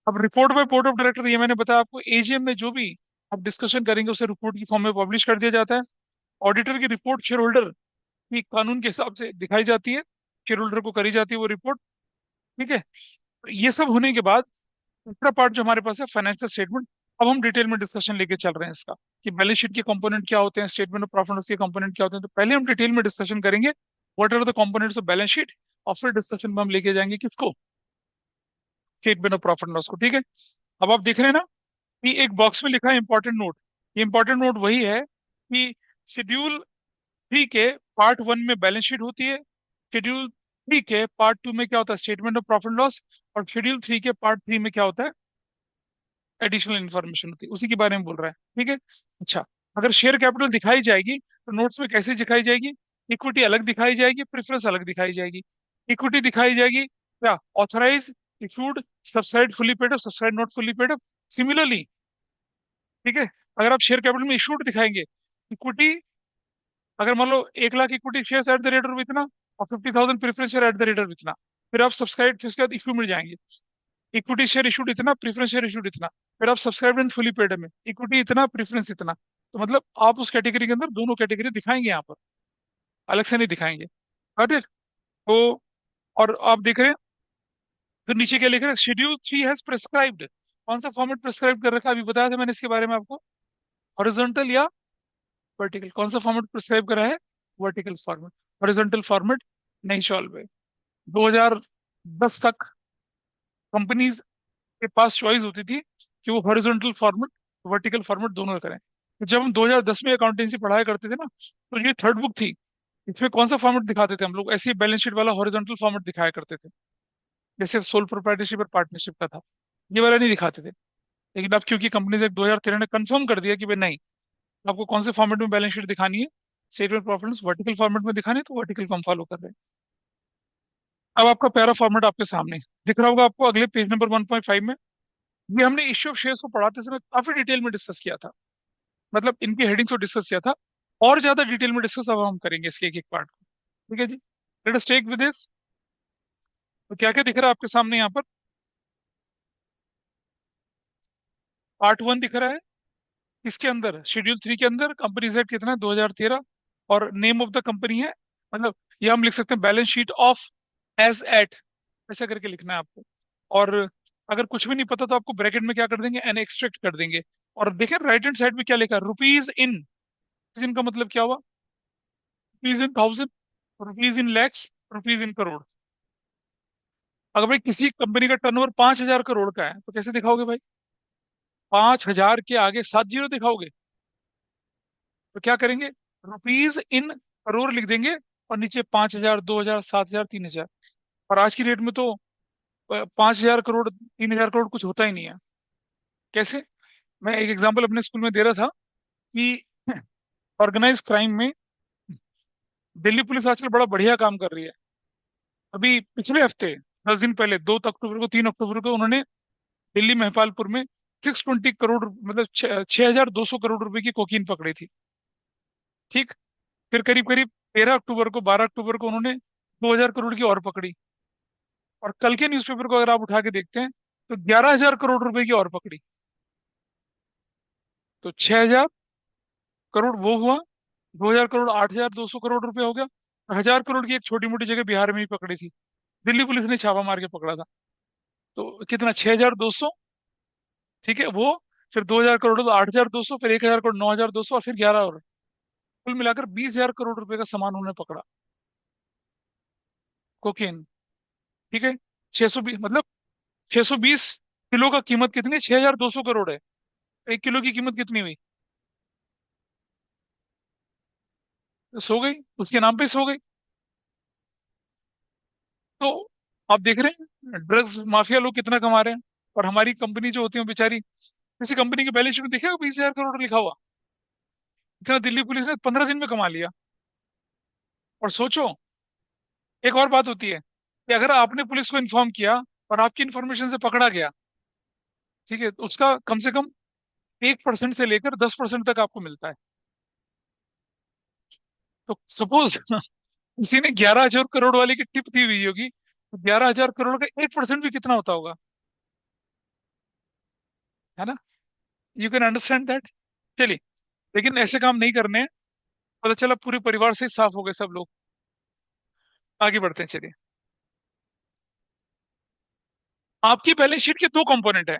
A: अब report by board of director, ये मैंने बताया आपको, एजीएम में जो भी आप डिस्कशन करेंगे उसे रिपोर्ट की फॉर्म में पब्लिश कर दिया जाता है। ऑडिटर की रिपोर्ट शेयर होल्डर की कानून के हिसाब से दिखाई जाती है, शेयर होल्डर को करी जाती है वो रिपोर्ट। ठीक है। तो ये सब होने के बाद दूसरा पार्ट जो हमारे पास है फाइनेंशियल स्टेटमेंट। अब हम डिटेल में डिस्कशन लेके चल रहे हैं इसका, कि बैलेंस शीट के कंपोनेंट क्या होते हैं, स्टेटमेंट ऑफ प्रॉफिट के कंपोनेंट क्या होते हैं। तो पहले हम डिटेल में डिस्कशन करेंगे what are the components of balance sheet, और फिर डिस्कशन में हम लेके जाएंगे किसको? स्टेटमेंट ऑफ प्रॉफिट लॉस को। ठीक है। अब आप देख रहे हैं ना कि एक बॉक्स में लिखा है इंपॉर्टेंट नोट। ये इंपॉर्टेंट नोट वही है कि शेड्यूल 3 के पार्ट 1 में बैलेंस शीट होती है, शेड्यूल 3 के पार्ट 2 में क्या होता है? Statement of profit loss. और शेड्यूल 3 के पार्ट 3 में क्या होता है? एडिशनल इन्फॉर्मेशन होती है, उसी के बारे में बोल रहा है। ठीक है। अच्छा, अगर शेयर कैपिटल दिखाई जाएगी तो नोट्स में कैसे दिखाई जाएगी? इक्विटी अलग दिखाई जाएगी, प्रेफरेंस अलग दिखाई जाएगी। इक्विटी दिखाई जाएगी क्या? Authorise issued subscribe fully paid up, subscribe not fully paid up. Similarly, ठीक है, अगर आप शेयर कैपिटल में इशूड दिखाएंगे, इक्विटी, अगर मान लो 1 lakh equity share at the rate of इतना, और 50,000 preference share at the rate of इतना, फिर आप सब्सक्राइब, फिर उसके बाद इशू मिल जाएंगे। इक्विटी शेयर इशूड इतना, प्रेफरेंस शेयर इशूड इतना, फिर आप सब्सक्राइब एंड फुली पेड में इक्विटी इतना, प्रेफरेंस इतना। तो मतलब आप उस कैटेगरी के अंदर दोनों कैटेगरी दिखाएंगे यहाँ पर, अलग से नहीं दिखाएंगे। Got it? तो और आप देख रहे हैं फिर नीचे क्या लिख रहे हैं? Schedule 3 has prescribed. कौन सा फॉर्मेट प्रिस्क्राइब कर रखा है? अभी बताया था मैंने इसके बारे में आपको। हॉरिजॉन्टल या वर्टिकल? कौन सा फॉर्मेट प्रिस्क्राइब करा है? Vertical format. हॉरिजॉन्टल फॉर्मेट नहीं सॉल्व है। 2010 तक कंपनीज के पास चॉइस होती थी कि वो हॉरिजॉन्टल फॉर्मेट, वर्टिकल फॉर्मेट दोनों करें। तो जब हम 2010 में अकाउंटेंसी पढ़ाया करते थे ना, तो ये थर्ड बुक थी, इसमें कौन सा फॉर्मेट दिखाते थे हम लोग? ऐसे ही बैलेंस शीट वाला हॉरिजॉन्टल फॉर्मेट दिखाया करते थे, जैसे सोल प्रोप्राइटरशिप और पार्टनरशिप का था। ये वाला नहीं दिखाते थे। लेकिन अब क्योंकि कंपनी ने 2013 ने कंफर्म कर दिया कि भाई नहीं, आपको कौन से फॉर्मेट में बैलेंस शीट दिखानी है, स्टेटमेंट प्रॉफिट वर्टिकल फॉर्मेट में दिखानी है, तो वर्टिकल को हम फॉलो कर रहे हैं। अब आपका प्यारा फॉर्मेट आपके सामने दिख रहा होगा आपको अगले पेज नंबर 1.5 में। ये हमने इश्यू ऑफ शेयर्स को पढ़ाते समय काफी डिटेल में डिस्कस किया था, मतलब इनकी हेडिंग्स को डिस्कस किया था। और ज्यादा डिटेल में डिस्कस अब हम करेंगे इसके एक एक पार्ट को। ठीक है जी, let us take with this. तो क्या क्या दिख रहा है आपके सामने यहाँ पर? पार्ट 1 दिख रहा है, इसके अंदर शेड्यूल 3 के अंदर कंपनीज एक्ट कितना है? 2013। और नेम ऑफ द कंपनी है, मतलब ये हम लिख सकते हैं balance sheet of as at, ऐसा करके लिखना है आपको। और अगर कुछ भी नहीं पता तो आपको ब्रैकेट में क्या कर देंगे? एन एक्सट्रैक्ट कर देंगे। और देखें राइट हैंड साइड में क्या लिखा है? Rupees in. इन का मतलब क्या हुआ? Rupees in thousand, rupees in lakhs, rupees in crore. अगर भाई किसी कंपनी का टर्नओवर 5,000 करोड़ का है तो कैसे दिखाओगे भाई? 5,000 के आगे 7 जीरो दिखाओगे तो क्या करेंगे? रुपीज इन करोड़ लिख देंगे, और नीचे 5,000, 2,000, 7,000, 3,000। और आज की डेट में तो 5,000 करोड़, 3,000 करोड़ कुछ होता ही नहीं है। कैसे? मैं एक एग्जांपल अपने स्कूल में दे रहा था कि ऑर्गेनाइज क्राइम में दिल्ली पुलिस आजकल बड़ा बढ़िया काम कर रही है। अभी पिछले हफ्ते, 10 दिन पहले, 2 अक्टूबर को, 3 अक्टूबर को, उन्होंने दिल्ली महपालपुर में 620 करोड़, मतलब 6,200 करोड़ रुपए की कोकीन पकड़ी थी। ठीक। फिर करीब करीब 13 अक्टूबर को, 12 अक्टूबर को उन्होंने 2,000 करोड़ की और पकड़ी। और कल के न्यूज़पेपर को अगर आप उठा के देखते हैं तो 11,000 करोड़ रुपए की और पकड़ी। तो 6,000 करोड़ वो हुआ, 2,000 करोड़, 8,200 करोड़ रुपए हो गया। और 1,000 करोड़ की एक छोटी मोटी जगह बिहार में ही पकड़ी थी, दिल्ली पुलिस ने छापा मार के पकड़ा था। तो कितना? 6,200। ठीक है वो। फिर 2,000 करोड़, तो 8,200, फिर 1,000 करोड़, 9,200, और फिर 11, और कुल मिलाकर 20,000 करोड़ रुपए का सामान उन्होंने पकड़ा, कोकेन। ठीक है। 620, मतलब 620 किलो का कीमत कितनी है? 6,200 करोड़ है। 1 किलो की कीमत कितनी हुई? तो सो गई, उसके नाम पे सो गई। तो आप देख रहे हैं ड्रग्स माफिया लोग कितना कमा रहे हैं। और हमारी कंपनी जो होती है वो बेचारी, किसी कंपनी के बैलेंस शीट में देखिएगा 20,000 करोड़ लिखा हुआ। इतना दिल्ली पुलिस ने 15 दिन में कमा लिया। और सोचो, एक और बात होती है कि अगर आपने पुलिस को इन्फॉर्म किया और आपकी इन्फॉर्मेशन से पकड़ा गया, ठीक है, तो उसका कम से कम 1% से लेकर 10% तक आपको मिलता है। तो सपोज किसी ने 11,000 करोड़ वाले की टिप दी हुई होगी, तो 11,000 करोड़ का 1% भी कितना होता होगा? है ना? You can understand that. चलिए, लेकिन ऐसे काम नहीं करने हैं। पता चला पूरे परिवार से ही साफ हो गए सब लोग। आगे बढ़ते हैं, चलिए। आपकी बैलेंस शीट के दो कंपोनेंट है।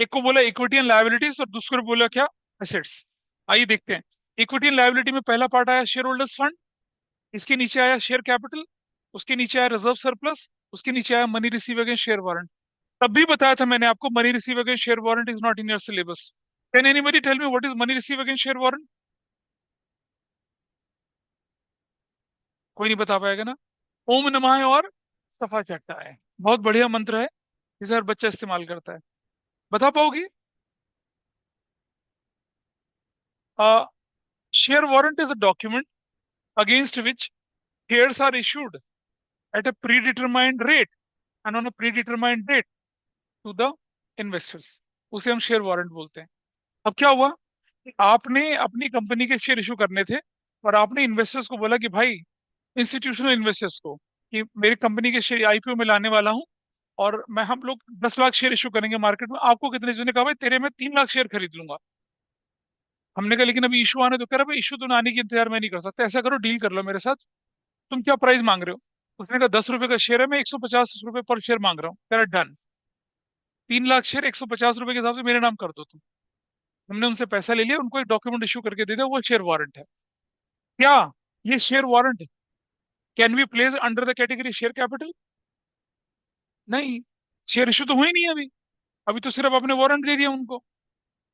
A: एक को बोला इक्विटी एंड लायबिलिटीज, और दूसरे को बोला क्या? एसेट्स। आइए देखते हैं। इक्विटी एंड लायबिलिटी में पहला पार्ट आया शेयर होल्डर्स फंड, इसके नीचे आया शेयर कैपिटल, उसके नीचे आया रिजर्व सरप्लस, उसके नीचे आया money receive against share warrant. तब भी बताया था मैंने आपको, money receive against share warrant is not in your syllabus. Can anybody tell me what is money receive against share warrant? कोई नहीं बता पाएगा ना। ओम नमः है और सफा चट्टा है, बहुत बढ़िया मंत्र है, जिसे हर बच्चा इस्तेमाल करता है। बता पाओगी? Share warrant is a document against which shares are issued at a predetermined rate and on a predetermined date to the investors। उसे हम शेयर वारंट बोलते हैं। अब क्या हुआ कि आपने अपनी कंपनी के शेयर इशू करने थे, और आपने इन्वेस्टर्स को बोला कि भाई, इंस्टीट्यूशनल इन्वेस्टर्स को, कि मेरी कंपनी के शेयर आईपीओ में लाने वाला हूं, और मैं हम लोग 10 लाख शेयर इशू करेंगे मार्केट में। आपको कितने? जिन्होंने कहा भाई तेरे मैं 3 लाख शेयर खरीद लूंगा। हमने कहा लेकिन अभी इशू आने तो। कह रहा भाई इशू तो आने की इंतजार मैं नहीं कर सकता, ऐसा करो डील कर लो मेरे साथ, तुम क्या प्राइस मांग रहे हो? उसने कहा 10 रुपए का शेयर है, मैं 150 रुपए पर शेयर मांग रहा हूँ। कह रहा डन। 3 लाख शेयर 150 रुपए के हिसाब से मेरे नाम कर दो तुम। हमने उनसे पैसा ले लिया, उनको एक डॉक्यूमेंट इशू करके दे दिया, वो शेयर वारंट है। क्या ये share warrant can be place under the category share capital? नहीं। शेयर इशू तो हुई नहीं है अभी। अभी तो सिर्फ आपने वारंट दे दिया उनको।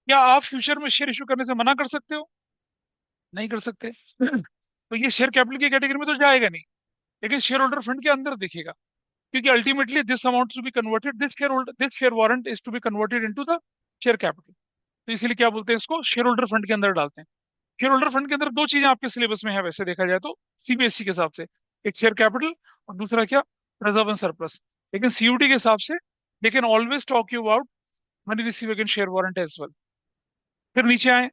A: क्या आप फ्यूचर में शेयर इशू करने से मना कर सकते हो? नहीं कर सकते। तो ये शेयर कैपिटल की कैटेगरी में तो जाएगा नहीं, लेकिन शेयर होल्डर फंड के अंदर दिखेगा। क्योंकि ultimately this amount to be converted, this share warrant is to be converted into the share capital. तो इसीलिए क्या बोलते हैं इसको? शेयर होल्डर फंड के अंदर डालते हैं। शेयर होल्डर फंड के अंदर दो चीजें आपके सिलेबस में है वैसे देखा जाए तो, सीबीएसई के हिसाब से। एक शेयर कैपिटल, और दूसरा क्या? Reserve and surplus. लेकिन सीयूटी के हिसाब से they can always talk you about money receive against share warrant as well. फिर नीचे आए,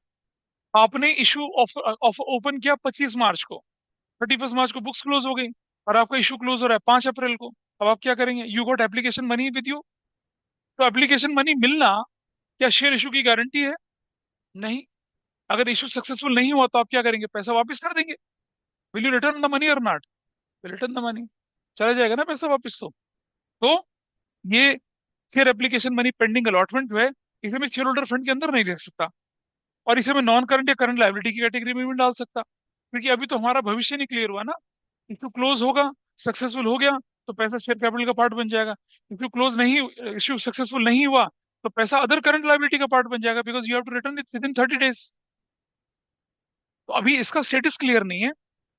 A: आपने इशू ऑफ ओपन किया 25 मार्च को, 31 मार्च को बुक्स क्लोज हो गई, और आपका इशू क्लोज हो रहा है 5 अप्रैल को। अब आप क्या करेंगे? You got application money with you. तो एप्लीकेशन मनी मिलना क्या शेयर इशू की गारंटी है? नहीं। अगर इशू सक्सेसफुल नहीं हुआ तो आप क्या करेंगे? पैसा वापस कर देंगे। Will you return the money और नॉट? Return the money. चला जाएगा ना पैसा वापस तो ये share application money pending allotment जो है, इसे मैं शेयर होल्डर फंड के अंदर नहीं रख सकता, और इसे मैं नॉन करंट या करंट लायबिलिटी की कैटेगरी में भी डाल सकता, क्योंकि अभी तो हमारा भविष्य नहीं क्लियर हुआ ना। इशू क्लोज होगा, सक्सेसफुल हो गया, तो पैसा शेयर कैपिटल का पार्ट बन जाएगा। इशू क्लोज नहीं, इशू सक्सेसफुल नहीं हुआ, तो पैसा अदर करंट लाइबिलिटी का पार्ट बन जाएगा, because you have to return it within 30 days. तो अभी इसका स्टेटस क्लियर नहीं है,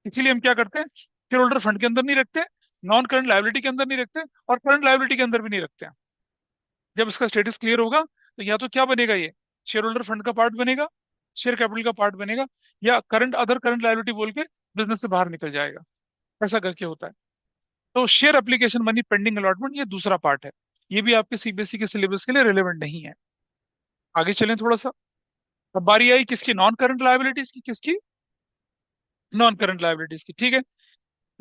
A: इसीलिए हम क्या करते हैं, शेयर होल्डर फंड के अंदर नहीं रखते, नॉन करंट लाइबिलिटी के अंदर नहीं रखते, और करंट लाइबिलिटी के अंदर भी नहीं रखते हैं। जब इसका स्टेटस क्लियर होगा तो या तो क्या बनेगा, ये शेयर होल्डर फंड का पार्ट बनेगा, शेयर कैपिटल का पार्ट बनेगा, या करंट अदर करंट लाइबिलिटी बोल के बिजनेस से बाहर निकल जाएगा। ऐसा करके होता है। तो share application money pending allotment ये दूसरा पार्ट है। ये भी आपके सीबीएसई के सिलेबस के लिए रिलेवेंट नहीं है। आगे चलें थोड़ा सा। अब बारी आई किसकी, नॉन करंट लाइबिलिटीज की, किसकी, नॉन करंट लाइबिलिटीज की। ठीक है।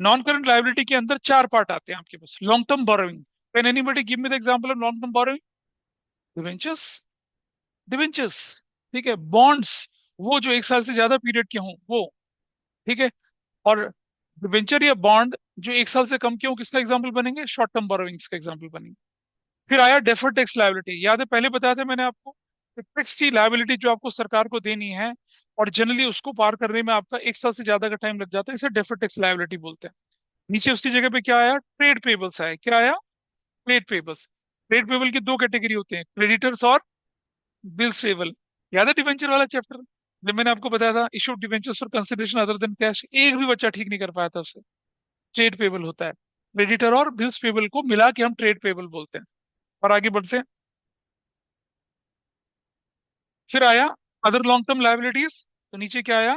A: नॉन करंट लाइबिलिटी के अंदर चार पार्ट आते हैं आपके पास। Long term borrowing, can anybody give me the example of long term borrowing? Debentures, debentures. ठीक है। बॉन्ड्स, वो जो 1 साल से ज्यादा पीरियड के हों वो। ठीक है। और डिवेंचर या बॉन्ड जो 1 साल से कम के हों, किसका एग्जाम्पल बनेंगे, शॉर्ट टर्म बोरोइंग्स का एग्जाम्पल बनेंगे। फिर आया डेफर्ड टैक्स लायबिलिटी, याद है पहले बताया था मैंने आपको, टैक्स की लायबिलिटी जो आपको सरकार को देनी है, और जनरली उसको पार करने में आपका 1 साल से ज्यादा का टाइम लग जाता है, इसे डेफर्ड टैक्स लायबिलिटी बोलते हैं। नीचे उसकी जगह पे क्या आया, ट्रेड पेबल्स आया। क्या आया, ट्रेड पेबल्स। ट्रेड पेबल की दो कैटेगरी होते हैं, क्रेडिटर्स और बिल्स पेबल। याद है डिवेंचर वाला चैप्टर, जब मैंने आपको बताया था issue debentures for consideration other than cash, एक भी बच्चा ठीक नहीं कर पाया था उससे। ट्रेड पेबल होता है, क्रेडिटर और बिल्स पेबल को मिला के हम ट्रेड पेबल बोलते हैं। और आगे बढ़ते हैं। फिर आया अदर लॉन्ग टर्म लाइबिलिटीज, तो नीचे क्या आया,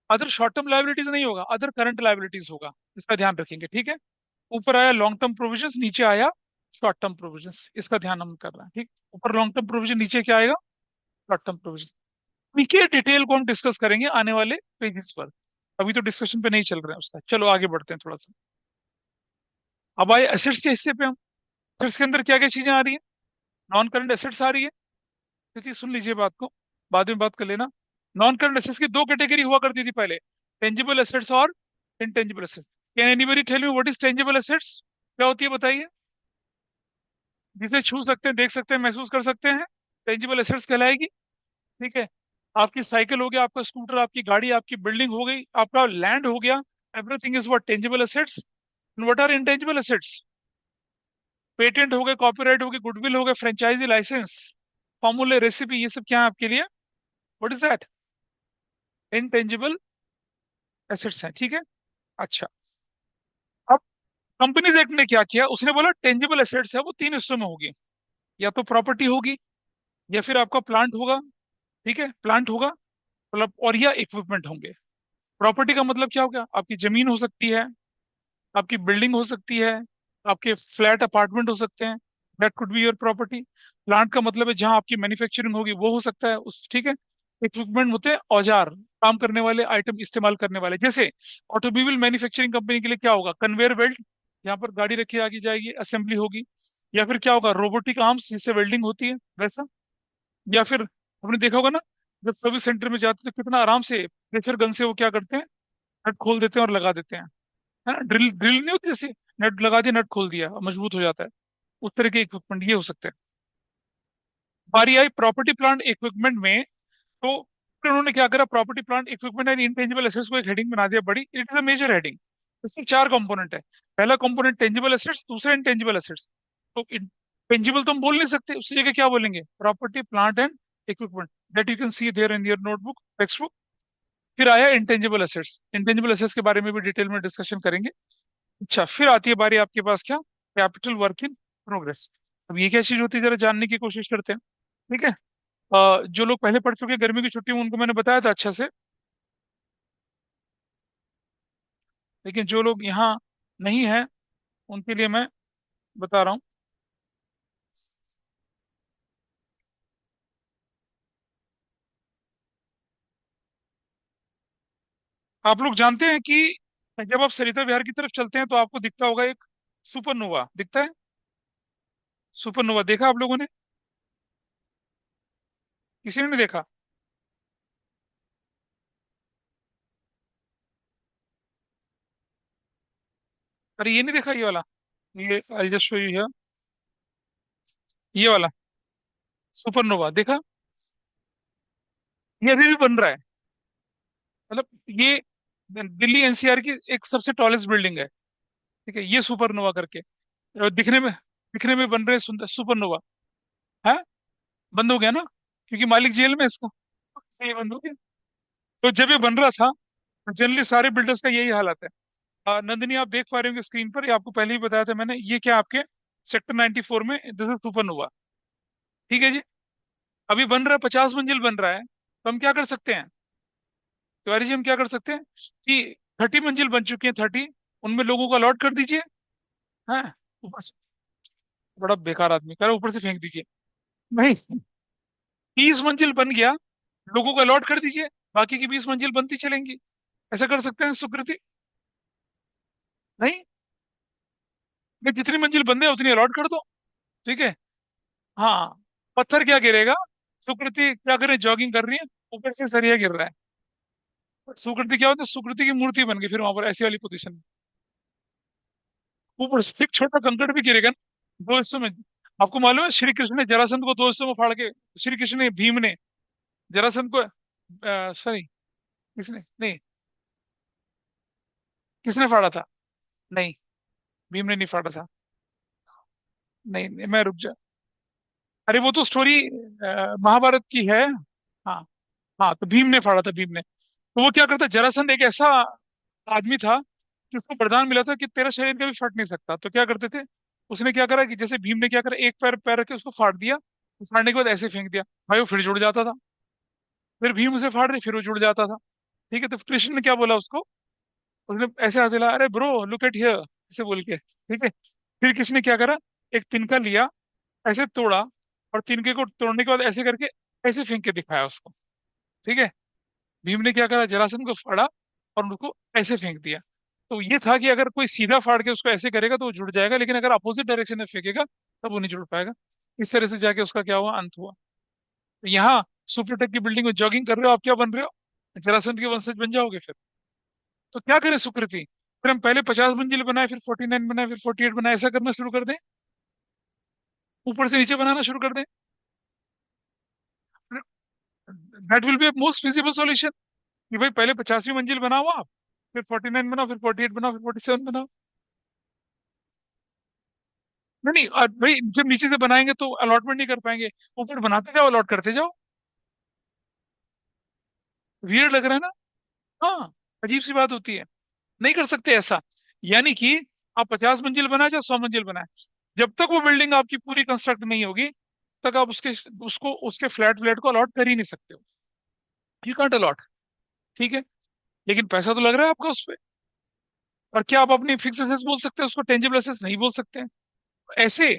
A: अदर शॉर्ट टर्म लाइबिलिटीज नहीं होगा, अदर करंट लाइबिलिटीज होगा, इसका ध्यान रखेंगे। ठीक है। ऊपर आया लॉन्ग टर्म प्रोविजंस, नीचे आया शॉर्ट टर्म प्रोविजंस, इसका ध्यान हम कर रहे हैं। ठीक। ऊपर लॉन्ग टर्म प्रोविजन, नीचे क्या आएगा, शॉर्ट टर्म प्रोविजन। इनके डिटेल को हम डिस्कस करेंगे आने वाले पेजेस पर, अभी तो डिस्कशन पे नहीं चल रहे हैं उसका। चलो आगे बढ़ते हैं थोड़ा सा। अब आए एसेट्स के हिस्से पे हम। फिर इसके अंदर क्या क्या चीजें आ रही है, नॉन करंट एसेट्स आ रही है। देखिए सुन लीजिए बात को, बाद में बात कर लेना। नॉन करंट एसेट्स की दो कैटेगरी हुआ करती थी पहले, टेंजिबल एसेट्स और intangible assets. Can anybody tell me what is tangible assets, क्या होती है बताइए? जिसे छू सकते हैं, देख सकते हैं, महसूस कर सकते हैं, टेंजिबल एसेट्स कहलाएगी। ठीक है। आपकी साइकिल हो गया, आपका स्कूटर, आपकी गाड़ी, आपकी बिल्डिंग हो गई, आपका लैंड हो गया, everything is what, tangible assets. What are intangible assets? Patent हो गए, कॉपीराइट हो गए, गुडविल हो गए, फ्रेंचाइजी लाइसेंस, फॉर्मूले, रेसिपी, ये सब क्या है आपके लिए, what is that, intangible assets हैं। ठीक है। अच्छा। अब कंपनीज एक्ट ने क्या किया, उसने बोला टेंजिबल एसेट्स है वो तीन हिस्सों में होगी, या तो प्रॉपर्टी होगी, या फिर आपका प्लांट होगा। ठीक है, प्लांट होगा मतलब, और या इक्विपमेंट होंगे। प्रॉपर्टी का मतलब क्या हो गया, आपकी जमीन हो सकती है, आपकी बिल्डिंग हो सकती है, आपके फ्लैट अपार्टमेंट हो सकते हैं, that could be your property. Plant का मतलब है जहां आपकी मैन्युफैक्चरिंग होगी वो हो सकता है उस। ठीक है। इक्विपमेंट होते हैं औजार, काम करने वाले आइटम, इस्तेमाल करने वाले। जैसे ऑटोमोबाइल मैन्युफैक्चरिंग कंपनी के लिए क्या होगा, कन्वेयर बेल्ट, यहाँ पर गाड़ी रखी आगे जाएगी, असेंबली होगी। या फिर क्या होगा, रोबोटिक आर्म्स जिससे वेल्डिंग होती है वैसा। या फिर आपने देखा होगा ना, जब सर्विस सेंटर में जाते हैं तो कितना आराम से प्रेशर गन से वो क्या करते हैं, नट खोल देते हैं और लगा देते हैं, है ना, ड्रिल ड्रिल नहीं होती जैसे, नट लगा दिया, नट खोल दिया, मजबूत हो जाता है। उस तरह के इक्विपमेंट ये हो सकते हैं। बारी आई प्रॉपर्टी प्लांट इक्विपमेंट में, तो फिर उन्होंने क्या करा, property plant equipment and intangible assets को एक हेडिंग बना दिया बड़ी, it is a major heading. इसमें चार कंपोनेंट है। पहला कंपोनेंट टेंजिबल एसेट्स, दूसरा इंटेंजिबल एसेट्स। तो टेंजिबल तो हम बोल नहीं सकते, उसकी जगह क्या बोलेंगे, property plant and equipment, that you can see there in your notebook, text book. फिर आया इंटेंजिबल एसेट्स, इंटेंजिबल एसेट्स के बारे में भी डिटेल में डिस्कशन करेंगे। अच्छा, फिर आती है बारी आपके पास क्या, कैपिटल वर्क इन प्रोग्रेस। अब ये क्या चीज होती है, जरा जानने की कोशिश करते हैं। ठीक है। जो लोग पहले पढ़ चुके हैं गर्मी की छुट्टी में, उनको मैंने बताया था अच्छा से, लेकिन जो लोग यहाँ नहीं है उनके लिए मैं बता रहा हूँ। आप लोग जानते हैं कि जब आप सरिता विहार की तरफ चलते हैं तो आपको दिखता होगा एक सुपरनोवा दिखता है। सुपरनोवा देखा आप लोगों ने, किसी ने नहीं देखा? अरे ये नहीं देखा ये वाला, ये I just show you here, ये वाला सुपरनोवा देखा? ये अभी भी बन रहा है, मतलब ये दिल्ली एनसीआर की एक सबसे टॉलेस्ट बिल्डिंग है। ठीक है, ये सुपरनोवा करके, दिखने में बन रहे सुंदर सुपरनोवा है। बंद हो गया ना, क्योंकि मालिक जेल में है इसका, इसलिए बंद हो गया। तो जब ये बन रहा था, जनरली सारे बिल्डर्स का यही हालत है। नंदिनी आप देख पा रहे होंगे स्क्रीन पर, ये आपको पहले ही बताया था मैंने, ये क्या आपके सेक्टर 94 में दिस इज सुपन हुआ। ठीक है जी। अभी बन रहा है, 50 मंजिल बन रहा है, तो हम क्या कर सकते हैं तिवारी जी, हम क्या कर सकते हैं कि 30 मंजिल बन चुकी है, 30, उनमें लोगों को अलॉट कर दीजिए। हाँ, ऊपर से, बड़ा बेकार आदमी कह रहा है ऊपर से फेंक दीजिए। नहीं, 30 मंजिल बन गया, लोगों को अलॉट कर दीजिए, बाकी की 20 मंजिल बनती चलेंगी। ऐसा कर सकते हैं सुकृति? नहीं, कि जितनी मंजिल बंदे हैं उतनी अलॉट कर दो। ठीक है। हाँ, पत्थर क्या गिरेगा, सुकृति क्या करे, जॉगिंग कर रही है, ऊपर से सरिया गिर रहा है, सुकृति क्या होता है, सुकृति की मूर्ति बन गई फिर वहां पर ऐसी वाली पोजीशन में। ऊपर से एक छोटा कंकड़ भी गिरेगा ना, 2 हिस्सों में। आपको मालूम है श्री कृष्ण ने जरासंध को 2 हिस्सों में फाड़ के, श्री कृष्ण ने, भीम ने जरासंध को, सॉरी, किसने नहीं, किसने फाड़ा था? नहीं, भीम ने नहीं फाड़ा था। नहीं, नहीं, मैं रुक जा, अरे वो तो स्टोरी महाभारत की है। हाँ, हाँ, तो भीम ने फाड़ा था, भीम ने। तो वो क्या करता, जरासंध एक ऐसा आदमी था कि उसको वरदान मिला था कि तेरा शरीर कभी फट नहीं सकता, तो क्या करते थे, उसने क्या करा कि जैसे भीम ने क्या करा, एक पैर पैर रख के उसको फाड़ दिया, फाड़ने के बाद ऐसे फेंक दिया, भाई वो फिर जुड़ जाता था। फिर भीम उसे फाड़ रही, फिर वो जुड़ जाता था। ठीक है, तो कृष्ण ने क्या बोला उसको, उसने ऐसे हाथ हिलाया, अरे ब्रो लुक एट हियर, ऐसे बोल के, ठीक है। फिर कृष्ण ने क्या करा, एक तिनका लिया, ऐसे तोड़ा, और तिनके को तोड़ने के बाद ऐसे करके ऐसे फेंक के दिखाया उसको। ठीक है। भीम ने क्या करा, जरासंध को फाड़ा और उनको ऐसे फेंक दिया। तो ये था कि अगर कोई सीधा फाड़ के उसको ऐसे करेगा तो वो जुड़ जाएगा, लेकिन अगर अपोजिट डायरेक्शन में फेंकेगा तब वो नहीं जुड़ पाएगा। इस तरह से जाके उसका क्या हुआ, अंत हुआ। तो यहाँ सुप्रटेक की बिल्डिंग में जॉगिंग कर रहे हो, आप क्या बन रहे हो, जरासंध के वंशज बन जाओगे फिर। तो क्या करें सुकृति, फिर हम पहले 50 मंजिल बनाए, फिर 49 बनाए, फिर 48 बनाए, ऐसा करना शुरू कर दें, ऊपर से नीचे बनाना शुरू कर दें। That will be most feasible solution, कि भाई पहले 50वीं मंजिल बनाओ आप, फिर 49 बनाओ, फिर 48 बनाओ, फिर 47 बनाओ। नहीं, नहीं, भाई जब नीचे से बनाएंगे तो अलॉटमेंट नहीं कर पाएंगे, ऊपर बनाते जाओ, अलॉट करते जाओ। वियर्ड लग रहा है ना? हाँ, अजीब सी बात होती है। नहीं कर सकते ऐसा। यानी कि आप 50 मंजिल बनाए चाहे 100 मंजिल बनाए, जब तक वो बिल्डिंग आपकी पूरी कंस्ट्रक्ट नहीं होगी तब तक आप उसको उसके फ्लैट फ्लैट को अलॉट कर ही नहीं सकते हो। You can't allot. ठीक है। लेकिन पैसा तो लग रहा है आपका उस पे। और क्या आप अपनी फिक्स एसेट्स बोल सकते हैं उसको, टेंजिबल एसेट्स नहीं बोल सकते हैं? ऐसे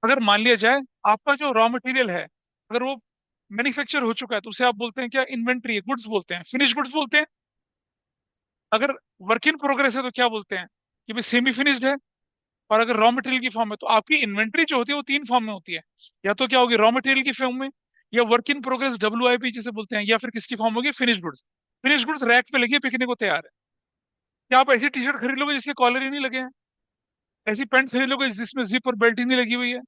A: अगर मान लिया जाए, आपका जो रॉ मटेरियल है, अगर वो मैन्युफैक्चर हो चुका है तो उसे आप बोलते हैं क्या, इन्वेंट्री है, गुड्स बोलते हैं, फिनिश गुड्स बोलते हैं। अगर वर्क इन प्रोग्रेस है तो क्या बोलते हैं, कि भाई सेमी फिनिश्ड है। और अगर रॉ मटेरियल की फॉर्म है तो आपकी इन्वेंट्री जो होती है वो 3 फॉर्म में होती है। या तो क्या होगी, रॉ मटेरियल की फॉर्म में, या वर्क इन प्रोग्रेस, WIP जिसे बोलते हैं, या फिर किसकी फॉर्म होगी, finish goods. Finish goods rack पे लगी है, बिकने को तैयार है। क्या आप ऐसी टी शर्ट खरीद लोगे जिसके कॉलर ही नहीं लगे हैं, ऐसी पैंट खरीद लोगे जिसमें जिप और बेल्ट ही नहीं लगी हुई है?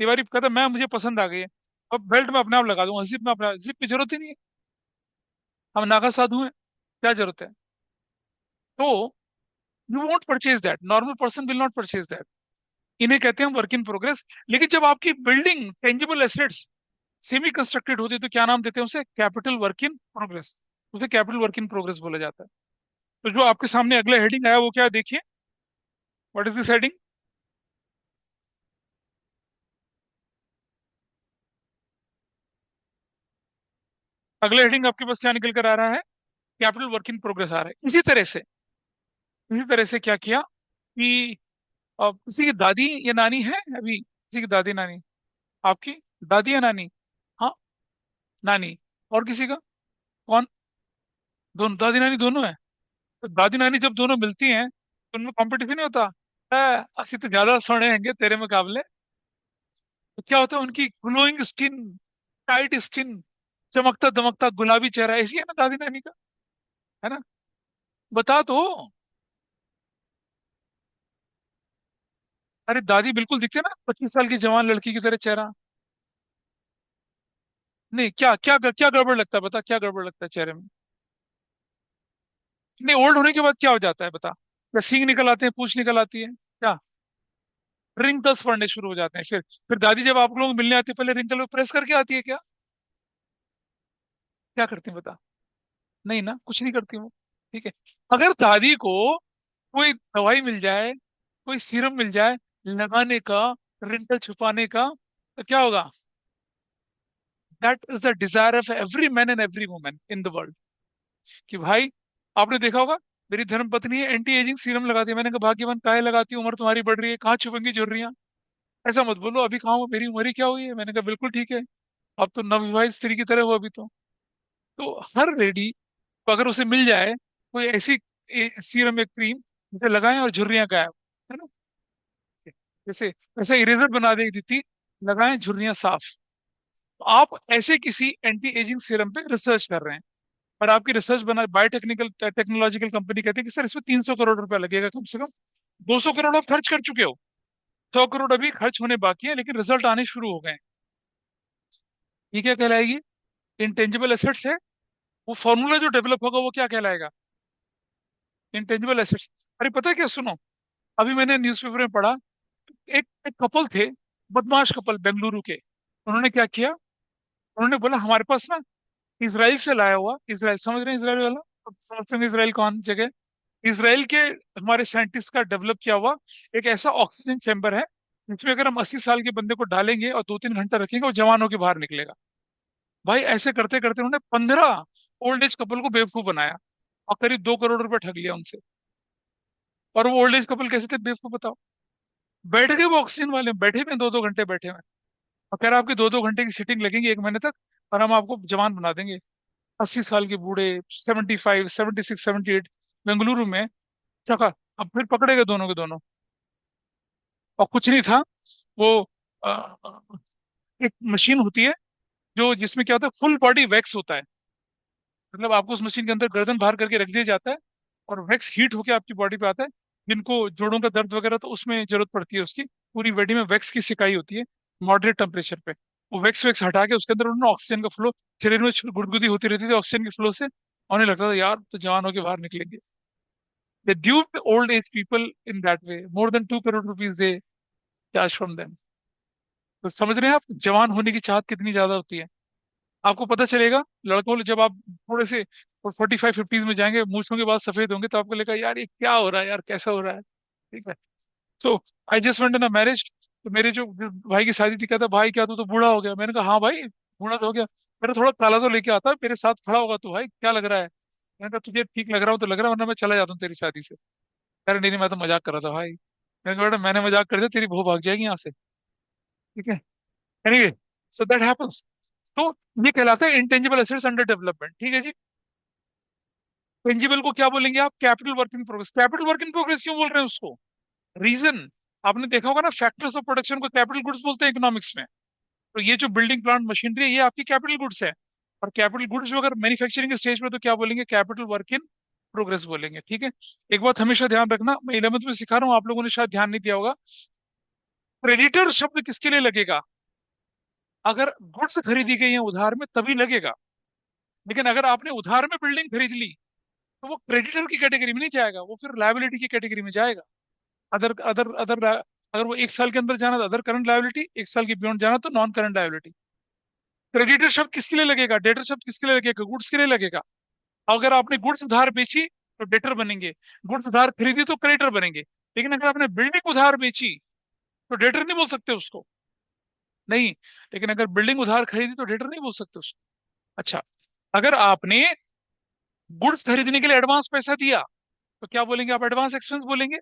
A: तिवारी कहता मैं, मुझे पसंद आ गई है, अब बेल्ट में अपने आप लगा दूंगा, जिप में अपना, जिप की जरूरत ही नहीं है, हम नागा साधु हैं, क्या जरूरत है? तो you won't purchase that, normal person will not purchase that. इन्हें कहते हैं वर्क इन प्रोग्रेस। लेकिन जब आपकी building, tangible assets semi constructed होती है तो क्या नाम देते हैं उसे, कैपिटल वर्क इन प्रोग्रेस। उसे कैपिटल वर्क इन प्रोग्रेस बोला जाता है। तो जो आपके सामने अगला हेडिंग आया वो क्या है, देखिए, व्हाट इज दिस हेडिंग? अगला हेडिंग आपके पास क्या निकल कर आ रहा है, कैपिटल वर्क इन प्रोग्रेस आ रहा है। इसी तरह से क्या किया कि किसी की दादी या नानी है अभी, किसी की दादी नानी, आपकी दादी या नानी? हाँ, नानी। और किसी का? कौन? दोनों, दादी नानी दोनों है। तो दादी नानी जब दोनों मिलती हैं तो उनमें कंपटीशन नहीं होता, असि तो ज्यादा सोने हैंगे तेरे मुकाबले। तो क्या होता है, उनकी ग्लोइंग स्किन, टाइट स्किन, चमकता दमकता गुलाबी चेहरा, ऐसी है ना दादी नानी का, है ना? बता तो। अरे दादी बिल्कुल दिखते ना 25 साल की जवान लड़की की तरह चेहरा। नहीं, क्या क्या क्या गड़बड़ लगता है, बता क्या गड़बड़ लगता है चेहरे में? नहीं, ओल्ड होने के बाद क्या हो जाता है बता, या सींग निकल आते हैं, पूंछ निकल आती है क्या? रिंकल्स पड़ने शुरू हो जाते हैं फिर दादी जब आप लोग मिलने आती है पहले रिंकल प्रेस करके आती है क्या? क्या करती हैं बता? नहीं ना, कुछ नहीं करती वो। ठीक है। अगर दादी को कोई दवाई मिल जाए, कोई सीरम मिल जाए लगाने का, रिंकल छुपाने का, तो क्या होगा? That is the desire of every man and every woman in the world. कि भाई, आपने देखा होगा, मेरी धर्म पत्नी है, एंटी एजिंग सीरम लगाती है। मैंने कहा भाग्यवान, काहे लगाती है, उम्र तुम्हारी बढ़ रही है, कहाँ छुपेंगी झुर्रियां? ऐसा मत बोलो, अभी कहाँ हो, मेरी उम्र ही क्या हुई है। मैंने कहा बिल्कुल ठीक है, अब तो नवविवाहित स्त्री की तरह हो अभी तो हर लेडी को अगर उसे मिल जाए कोई ऐसी सीरम या क्रीम, जिसे लगाएं और झुर्रियां गायब, है ना? जैसे वैसे इरेजर बना देगी थी, लगाएं झुर्रियां साफ। तो आप ऐसे किसी एंटी एजिंग सीरम पे रिसर्च कर रहे हैं, और आपकी रिसर्च बना बायोटेक्निकल टेक्नोलॉजिकल कंपनी कहती है कि सर इसमें 300 करोड़ रुपया लगेगा कम से कम। 200 करोड़ आप खर्च कर चुके हो, 100 करोड़ अभी खर्च होने बाकी है, लेकिन रिजल्ट आने शुरू हो गए हैं। ये क्या कहलाएगी? इंटेंजिबल एसेट्स है। वो फॉर्मूला जो डेवलप होगा वो क्या कहलाएगा? Intangible assets. अरे पता है क्या, सुनो, अभी मैंने न्यूज़पेपर में पढ़ा, एक कपल थे, बदमाश कपल बेंगलुरु के। उन्होंने क्या किया? उन्होंने बोला हमारे पास ना इसराइल से लाया हुआ, इसराइल समझ रहे हैं, इसराइल वाला, अब समझते हैं इसराइल कौन जगह। इसराइल के हमारे साइंटिस्ट का डेवलप किया हुआ एक ऐसा ऑक्सीजन चैम्बर है, जिसमें अगर हम 80 साल के बंदे को डालेंगे और 2-3 घंटा रखेंगे, वो जवान होकर बाहर निकलेगा। भाई ऐसे करते करते उन्होंने 15 ओल्ड एज कपल को बेवकूफ बनाया, और करीब 2 करोड़ रुपए ठग लिया उनसे। और वो ओल्ड एज कपल कैसे थे बेवकूफ बताओ? बैठ गए, वो ऑक्सीजन वाले में बैठे हुए, 2-2 घंटे बैठे हुए, और कह रहा आपकी 2-2 घंटे की सीटिंग लगेगी 1 महीने तक, और हम आपको जवान बना देंगे। 80 साल के बूढ़े, 75, 76, 78, बेंगलुरु में चखा। अब फिर पकड़े गए दोनों के दोनों, और कुछ नहीं था। वो अ, एक मशीन होती है जो जिसमें क्या होता है, फुल बॉडी वैक्स होता है। मतलब आपको उस मशीन के अंदर गर्दन बाहर करके रख दिया जाता है, और वैक्स हीट होके आपकी बॉडी पे आता है। जिनको जोड़ों का दर्द वगैरह तो उसमें जरूरत पड़ती है उसकी, पूरी बॉडी में वैक्स की सिकाई होती है मॉडरेट टेम्परेचर पे। वो वैक्स वैक्स हटा के उसके अंदर उन्होंने ऑक्सीजन का फ्लो, शरीर में गुदगुदी होती रहती थी ऑक्सीजन के फ्लो से, उन्हें लगता था यार तो जवान होके बाहर निकलेंगे। They duped old age people in that way, more than 2 crore rupees they charge from them. तो समझ रहे हैं आप जवान होने की चाहत कितनी ज्यादा होती है? आपको पता चलेगा लड़कों, जब आप थोड़े से 45-50 में जाएंगे, मूछों के बाद सफेद होंगे, तो आपको लगेगा यार ये क्या हो रहा है, यार कैसा हो रहा है। ठीक है। So I just went in a marriage. तो मेरे जो भाई की शादी थी, कहता भाई क्या तू तो बूढ़ा हो गया? मैंने कहा हाँ भाई, बूढ़ा तो हो गया। मेरा थोड़ा काला तो लेके आता है, मेरे साथ खड़ा होगा तो भाई क्या लग रहा है? मैंने कहा तुझे ठीक लग रहा हो तो लग रहा है, वरना मैं चला जाता हूँ तेरी शादी से। अरे नहीं नहीं, मैं तो मजाक कर रहा था भाई। मैंने कहा बेटा मैंने मजाक कर दिया, तेरी बहू भाग जाएगी यहाँ से। ठीक है। Anyway, so that happens. तो ये कहलाता है इंटेंजिबल एसेट्स अंडर डेवलपमेंट। ठीक है जी। टेंजिबल को क्या बोलेंगे आप? Capital work in progress. Capital work in progress क्यों बोल रहे हैं उसको? रीजन, आपने देखा होगा ना, फैक्टर्स ऑफ प्रोडक्शन को कैपिटल गुड्स बोलते हैं इकोनॉमिक्स में। तो ये जो बिल्डिंग प्लांट मशीनरी है, ये आपकी कैपिटल गुड्स है। और कैपिटल गुड्स जो अगर मैन्युफैक्चरिंग के स्टेज में, तो क्या बोलेंगे? कैपिटल वर्क इन प्रोग्रेस बोलेंगे। ठीक है। एक बात हमेशा ध्यान रखना, मैं 11वीं में सिखा रहा हूँ, आप लोगों ने शायद ध्यान नहीं दिया होगा। क्रेडिटर शब्द किसके लिए लगेगा? अगर गुड्स खरीदी गई है उधार में तभी लगेगा। लेकिन अगर आपने उधार में बिल्डिंग खरीद ली, तो वो क्रेडिटर की कैटेगरी में नहीं जाएगा, वो फिर लायबिलिटी की कैटेगरी में जाएगा। अदर अदर अदर अगर वो 1 साल के अंदर जाना तो अदर करंट लायबिलिटी, 1 साल के बियॉन्ड जाना तो नॉन करंट लायबिलिटी। क्रेडिटर शब्द किसके लिए लगेगा? डेटर शब्द किसके लिए लगेगा? गुड्स के लिए लगेगा। अगर आपने गुड्स उधार बेची तो डेटर बनेंगे, गुड्स उधार खरीदी तो क्रेडिटर बनेंगे। लेकिन अगर आपने बिल्डिंग उधार बेची तो डेटर नहीं बोल सकते उसको। नहीं। लेकिन अगर बिल्डिंग उधार खरीदी तो डेटर नहीं बोल सकते उसको। अच्छा, अगर आपने गुड्स खरीदने के लिए एडवांस पैसा दिया, तो क्या बोलेंगे आप? एडवांस एक्सपेंस बोलेंगे।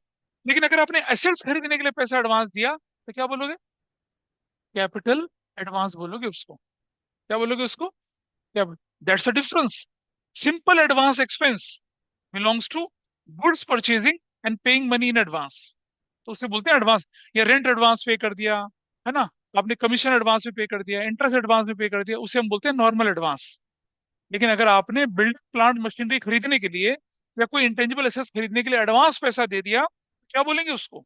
A: लेकिन अगर आपने एसेट्स खरीदने के लिए पैसा एडवांस दिया, तो क्या बोलोगे? कैपिटल एडवांस बोलोगे उसको। क्या बोलोगे उसको? क्या? That's a difference. Simple advance expense belongs to goods purchasing and paying money in advance, तो उसे बोलते हैं एडवांस। या रेंट एडवांस पे कर दिया, है ना, आपने कमीशन एडवांस में पे कर दिया, इंटरेस्ट एडवांस में पे कर दिया, उसे हम बोलते हैं नॉर्मल एडवांस। लेकिन अगर आपने बिल्ड प्लांट मशीनरी खरीदने के लिए या कोई इंटेंजिबल एसेट्स खरीदने के लिए एडवांस पैसा दे दिया, तो क्या बोलेंगे उसको?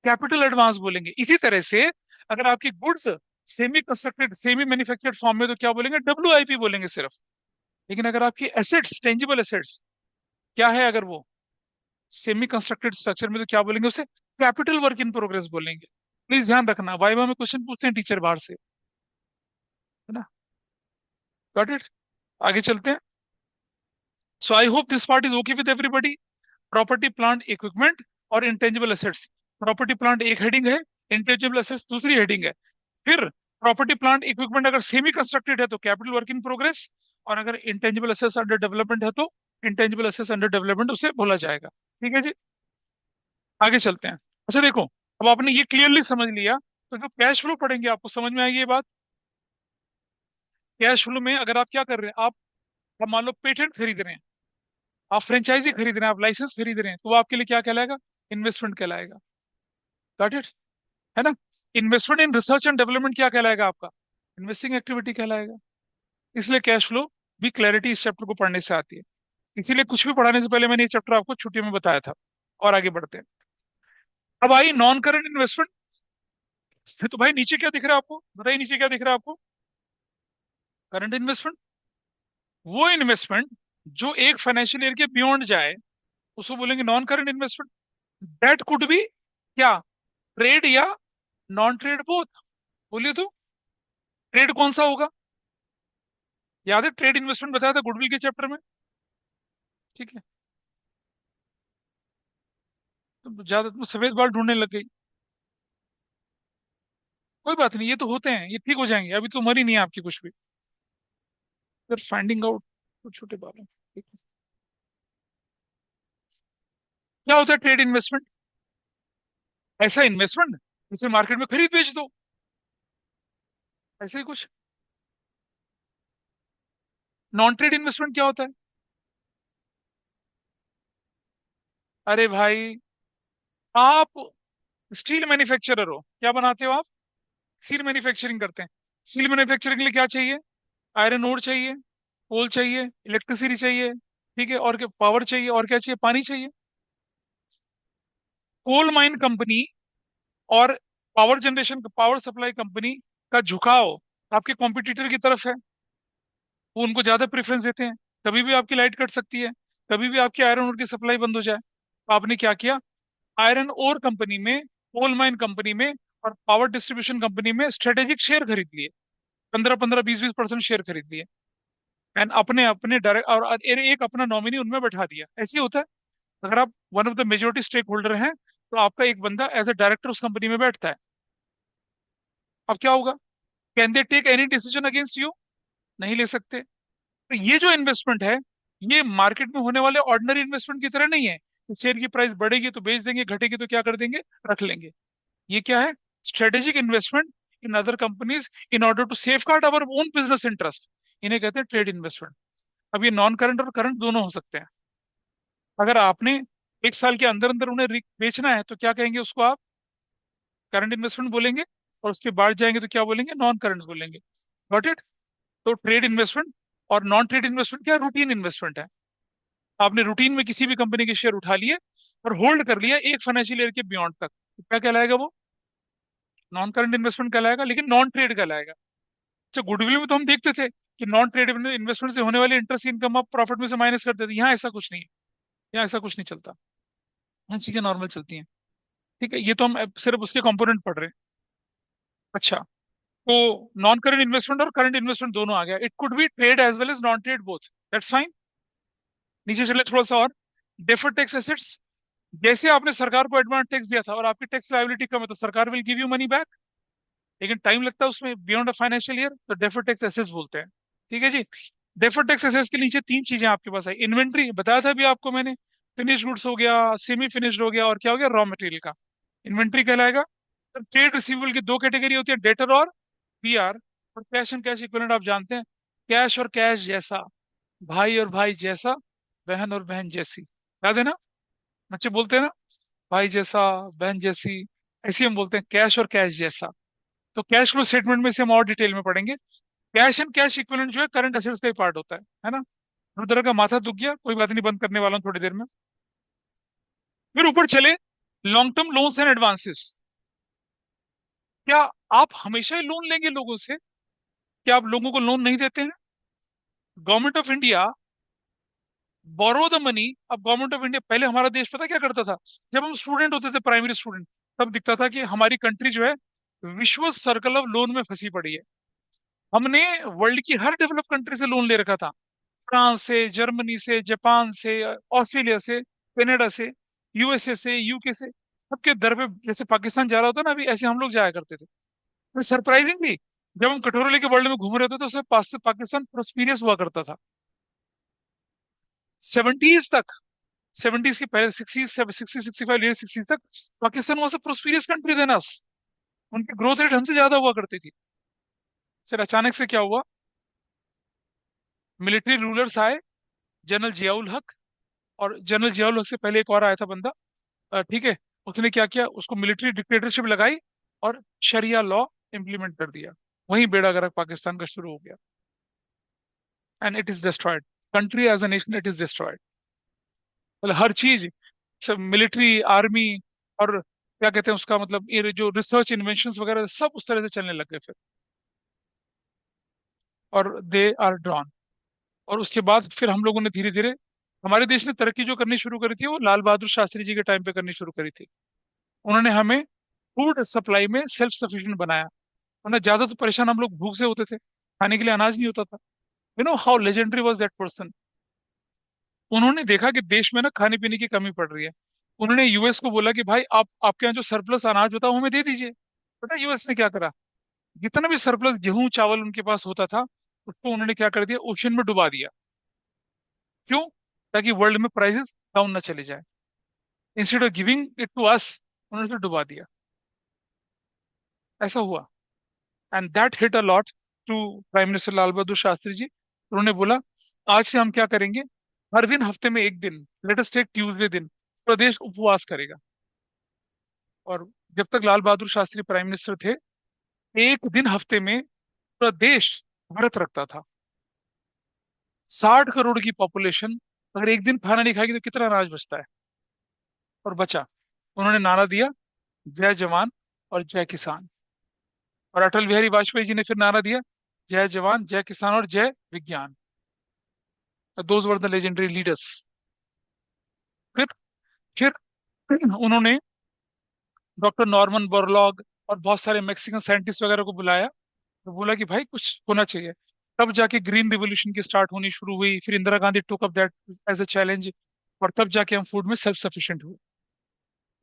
A: कैपिटल एडवांस बोलेंगे। इसी तरह से अगर आपकी goods semi constructed, semi manufactured form में, तो क्या बोलेंगे? WIP बोलेंगे सिर्फ। लेकिन अगर आपकी एसेट्स, टेंजिबल एसेट्स क्या है, अगर वो सेमी कंस्ट्रक्टेड स्ट्रक्चर में, तो क्या बोलेंगे उसे? कैपिटल वर्क इन प्रोग्रेस बोलेंगे। प्लीज ध्यान रखना, वाइवा में क्वेश्चन पूछते हैं टीचर बाहर से, है ना? Got it? आगे चलते हैं। So I hope this part is okay with everybody. Property plant equipment और इंटेंजिबल एसेट्स। प्रॉपर्टी प्लांट एक हेडिंग है, इंटेंजिबल एसेट्स दूसरी हेडिंग है। फिर प्रॉपर्टी प्लांट इक्विपमेंट अगर सेमी कंस्ट्रक्टेड है तो कैपिटल वर्क इन प्रोग्रेस, और अगर इंटेंजिबल एसेट्स अंडर डेवलपमेंट है तो इंटेंजिबल एसेट्स अंडर डेवलपमेंट उसे बोला जाएगा। ठीक है जी, आगे चलते हैं। अच्छा देखो, अब आपने ये क्लियरली समझ लिया, तो जो कैश फ्लो पढ़ेंगे आपको समझ में आएगी ये बात। कैश फ्लो में अगर आप क्या कर रहे हैं, आप मान लो पेटेंट खरीद रहे हैं, आप फ्रेंचाइजी खरीद रहे हैं, आप लाइसेंस खरीद रहे हैं, तो वो आपके लिए क्या कहलाएगा? इन्वेस्टमेंट कहलाएगा। Got it? है ना? Investment in research and development क्या कहलाएगा आपका? इन्वेस्टिंग एक्टिविटी कहलाएगा। इसलिए कैश फ्लो भी क्लैरिटी इस चैप्टर को पढ़ने से आती है। इसीलिए कुछ भी पढ़ाने से पहले मैंने ये चैप्टर आपको छुट्टी में बताया था। और आगे बढ़ते हैं। अब आई नॉन करंट इन्वेस्टमेंट। तो भाई नीचे क्या दिख रहा है आपको, बताइए नीचे क्या दिख रहा है आपको? करंट इन्वेस्टमेंट, वो इन्वेस्टमेंट जो एक फाइनेंशियल ईयर के बियॉन्ड जाए, उसको बोलेंगे non current investment. That could be क्या? ट्रेड या नॉन ट्रेड बोथ। बोलिए तो, ट्रेड कौन सा होगा? याद है ट्रेड इन्वेस्टमेंट बताया था गुडविल के चैप्टर में। ठीक है, तो ज्यादा तुम सफेद बाल ढूंढने लग गई। कोई बात नहीं, ये तो होते हैं, ये ठीक हो जाएंगे, अभी तो मरी नहीं है आपकी कुछ भी। फिर फाइंडिंग आउट छोटे छोटे बालों। ठीक है। क्या होता है ट्रेड इन्वेस्टमेंट? ऐसा इन्वेस्टमेंट जिसे मार्केट में खरीद बेच दो, ऐसे ही कुछ। नॉन ट्रेड इन्वेस्टमेंट क्या होता है? अरे भाई, आप स्टील मैन्युफैक्चरर हो, क्या बनाते हो आप? स्टील मैन्युफैक्चरिंग करते हैं। स्टील मैन्युफैक्चरिंग के लिए क्या चाहिए? आयरन ओर चाहिए, कोल चाहिए, इलेक्ट्रिसिटी चाहिए, ठीक है, और क्या पावर चाहिए, और क्या चाहिए? पानी चाहिए। कोल माइन कंपनी और power generation, power supply company का झुकाव आपके कॉम्पिटिटर की तरफ है। वो उनको ज्यादा प्रेफरेंस देते हैं। कभी भी आपकी लाइट कट सकती है, कभी भी आपकी आयरन ओर की सप्लाई बंद हो जाए, तो आपने क्या किया? आयरन ओर कंपनी में, कोल माइन कंपनी में और पावर डिस्ट्रीब्यूशन कंपनी में स्ट्रेटेजिक शेयर खरीद लिए। 15-15, 20-20% शेयर खरीद लिए। एंड अपने अपने डायरेक्ट और एक अपना नॉमिनी उनमें बैठा दिया। ऐसे ही होता है। अगर आप one of the majority stake holder हैं, तो आपका एक बंदा एज ए डायरेक्टर उस कंपनी में बैठता है। अब क्या होगा? Can they take any decision against you? नहीं ले सकते। तो ये जो इन्वेस्टमेंट है, ये मार्केट में होने वाले ऑर्डिनरी इन्वेस्टमेंट की तरह नहीं है। शेयर की प्राइस बढ़ेगी तो बेच देंगे, घटेगी तो क्या कर देंगे? रख लेंगे। ये क्या है? Strategic investment in other companies in order to safeguard our own business interest. इन्हें कहते हैं ट्रेड इन्वेस्टमेंट। अब ये नॉन करंट और करंट दोनों हो सकते हैं। अगर आपने एक साल के अंदर अंदर उन्हें बेचना है तो क्या कहेंगे उसको आप? करंट इन्वेस्टमेंट बोलेंगे। और उसके बाद जाएंगे तो क्या बोलेंगे? नॉन करंट बोलेंगे। Got it? तो ट्रेड इन्वेस्टमेंट और नॉन ट्रेड इन्वेस्टमेंट क्या? रूटीन इन्वेस्टमेंट है। आपने रूटीन में किसी भी कंपनी के शेयर उठा लिए और होल्ड कर लिया एक फाइनेंशियल ईयर के बियॉन्ड तक, तो क्या कहलाएगा वो? नॉन करंट इन्वेस्टमेंट कहलाएगा, लेकिन नॉन ट्रेड कहलाएगा। अच्छा, गुडविल में तो हम देखते थे कि नॉन ट्रेड इन्वेस्टमेंट से होने वाली इंटरेस्ट इनकम आप प्रॉफिट में से माइनस कर देते, यहाँ ऐसा कुछ नहीं है। यहाँ ऐसा कुछ नहीं चलता। यहाँ चीजें नॉर्मल चलती हैं। ठीक है, ये तो हम अब सिर्फ उसके कंपोनेंट पढ़ रहे हैं। अच्छा, तो नॉन करंट इन्वेस्टमेंट और करंट इन्वेस्टमेंट दोनों आ गया। It could be trade as well as non trade both. That's fine. नीचे चले थोड़ा सा और। Deferred tax assets. जैसे आपने सरकार को एडवांस टैक्स दिया था और आपकी टैक्स लायबिलिटी कम है, तो सरकार will give you money back, लेकिन टाइम लगता है उसमें बियॉन्ड अ फाइनेंशियल ईयर, तो डेफर्ड टैक्स एसेट्स बोलते हैं। ठीक है जी। डेफर्ड टैक्स एसेट्स के नीचे तीन चीजें आपके पास है। इन्वेंट्री बताया था अभी आपको मैंने, फिनिश गुड्स हो गया, सेमी फिनिश्ड हो गया, और क्या हो गया? रॉ मटेरियल का इन्वेंट्री कहलाएगा। ट्रेड रिसीवेबल की दो कैटेगरी होती है, डेटर और पीआर। और कैश एंड कैश इक्विवेलेंट आप जानते हैं। कैश और कैश जैसा, भाई और भाई जैसा, बहन और बहन जैसी। याद है ना? बच्चे बोलते हैं ना, भाई जैसा, बहन जैसी। ऐसे ही हम बोलते हैं, कैश और कैश जैसा। तो कैश फ्लो स्टेटमेंट में से हम और डिटेल में पढ़ेंगे। कैश एंड कैश इक्विवेलेंट जो है करंट असेट्स का ही पार्ट होता है ना? हर तरह का माथा दुख गया, कोई बात नहीं, बंद करने वाला हूँ थोड़ी देर में। फिर ऊपर चले, long term loans and advances. क्या आप हमेशा ही लोन लेंगे लोगों से? क्या आप लोगों को लोन नहीं देते हैं? Government of India borrow the money. अब गवर्नमेंट ऑफ इंडिया, पहले हमारा देश पता क्या करता था? जब हम स्टूडेंट होते थे, प्राइमरी स्टूडेंट, तब दिखता था कि हमारी कंट्री जो है विश्व सर्कल ऑफ लोन में फंसी पड़ी है। हमने वर्ल्ड की हर डेवलप कंट्री से लोन ले रखा था। फ्रांस से, जर्मनी से, जापान से, ऑस्ट्रेलिया से, कनाडा से, यूएसए से, यूके से, सबके दर पे जैसे पाकिस्तान जा रहा होता ना अभी, ऐसे हम लोग जाया करते थे। सरप्राइजिंगली जब हम कटोरे लेके वर्ल्ड में घूम रहे थे तो उससे पाकिस्तान प्रोस्पीरियस हुआ करता था। 70s तक, 70s के पहले, 60 65 ईयर 60s तक Pakistan was a prosperous country than us. उनकी ग्रोथ रेट हमसे ज्यादा हुआ करती थी। फिर अचानक से क्या हुआ, मिलिट्री रूलर्स आए, जनरल जियाउल हक। और जनरल जियाउल हक से पहले एक और आया था बंदा, ठीक है। उसने क्या किया, उसको मिलिट्री डिक्टेटरशिप लगाई और शरिया लॉ इम्प्लीमेंट कर दिया। वहीं बेड़ा गर्क पाकिस्तान का शुरू हो गया। And it is destroyed, country as a nation it is destroyed. मतलब हर चीज, सब मिलिट्री, आर्मी, और क्या कहते हैं उसका मतलब, ये जो रिसर्च इन्वेंशन वगैरह सब उस तरह से चलने लग गए फिर। और दे आर ड्रॉन। और उसके बाद फिर हम लोगों ने धीरे धीरे, हमारे देश ने तरक्की जो करनी शुरू करी थी वो लाल बहादुर शास्त्री जी के टाइम पे करनी शुरू करी थी। उन्होंने हमें फूड सप्लाई में सेल्फ सफिशिएंट बनाया। वरना ज्यादा तो परेशान हम लोग भूख से होते थे, खाने के लिए अनाज नहीं होता था। You know how legendary was that person. उन्होंने देखा कि देश में ना खाने पीने की कमी पड़ रही है। उन्होंने यूएस को बोला कि भाई आप, आपके यहाँ जो सरप्लस अनाज होता है वो हमें दे दीजिए। पता है यूएस ने क्या करा, जितना भी सरप्लस गेहूं चावल उनके पास होता था उसको उन्होंने क्या कर दिया, ओशन में डुबा दिया। क्यों? ताकि वर्ल्ड में प्राइसेस डाउन ना चले जाए। Instead of giving it to us, उन्होंने उसे डुबा दिया। ऐसा हुआ। And that hit a lot to prime minister Lal Bahadur Shastri ji. उन्होंने बोला आज से हम क्या करेंगे, हर दिन हफ्ते में एक दिन, लेट अस टेक ट्यूसडे दिन, प्रदेश उपवास करेगा। और जब तक लाल बहादुर शास्त्री प्राइम मिनिस्टर थे, एक दिन हफ्ते में पूरा देश व्रत रखता था। 60 करोड़ की पॉपुलेशन अगर एक दिन खाना नहीं खाएगी तो कितना अनाज बचता है। और बचा। उन्होंने नारा दिया, जय जवान और जय किसान। और अटल बिहारी वाजपेयी जी ने फिर नारा दिया, जय जवान जय किसान और जय विज्ञान। Those were the legendary leaders. फिर फिर उन्होंने डॉक्टर नॉर्मन बोरलॉग और बहुत सारे मैक्सिकन साइंटिस्ट वगैरह को बुलाया। तो बोला कि भाई कुछ होना चाहिए। तब जाके ग्रीन रिवोल्यूशन की स्टार्ट होनी शुरू हुई। फिर Indira Gandhi took up that as a challenge. और तब जाके हम फूड में सेल्फ सफिशिएंट हुए।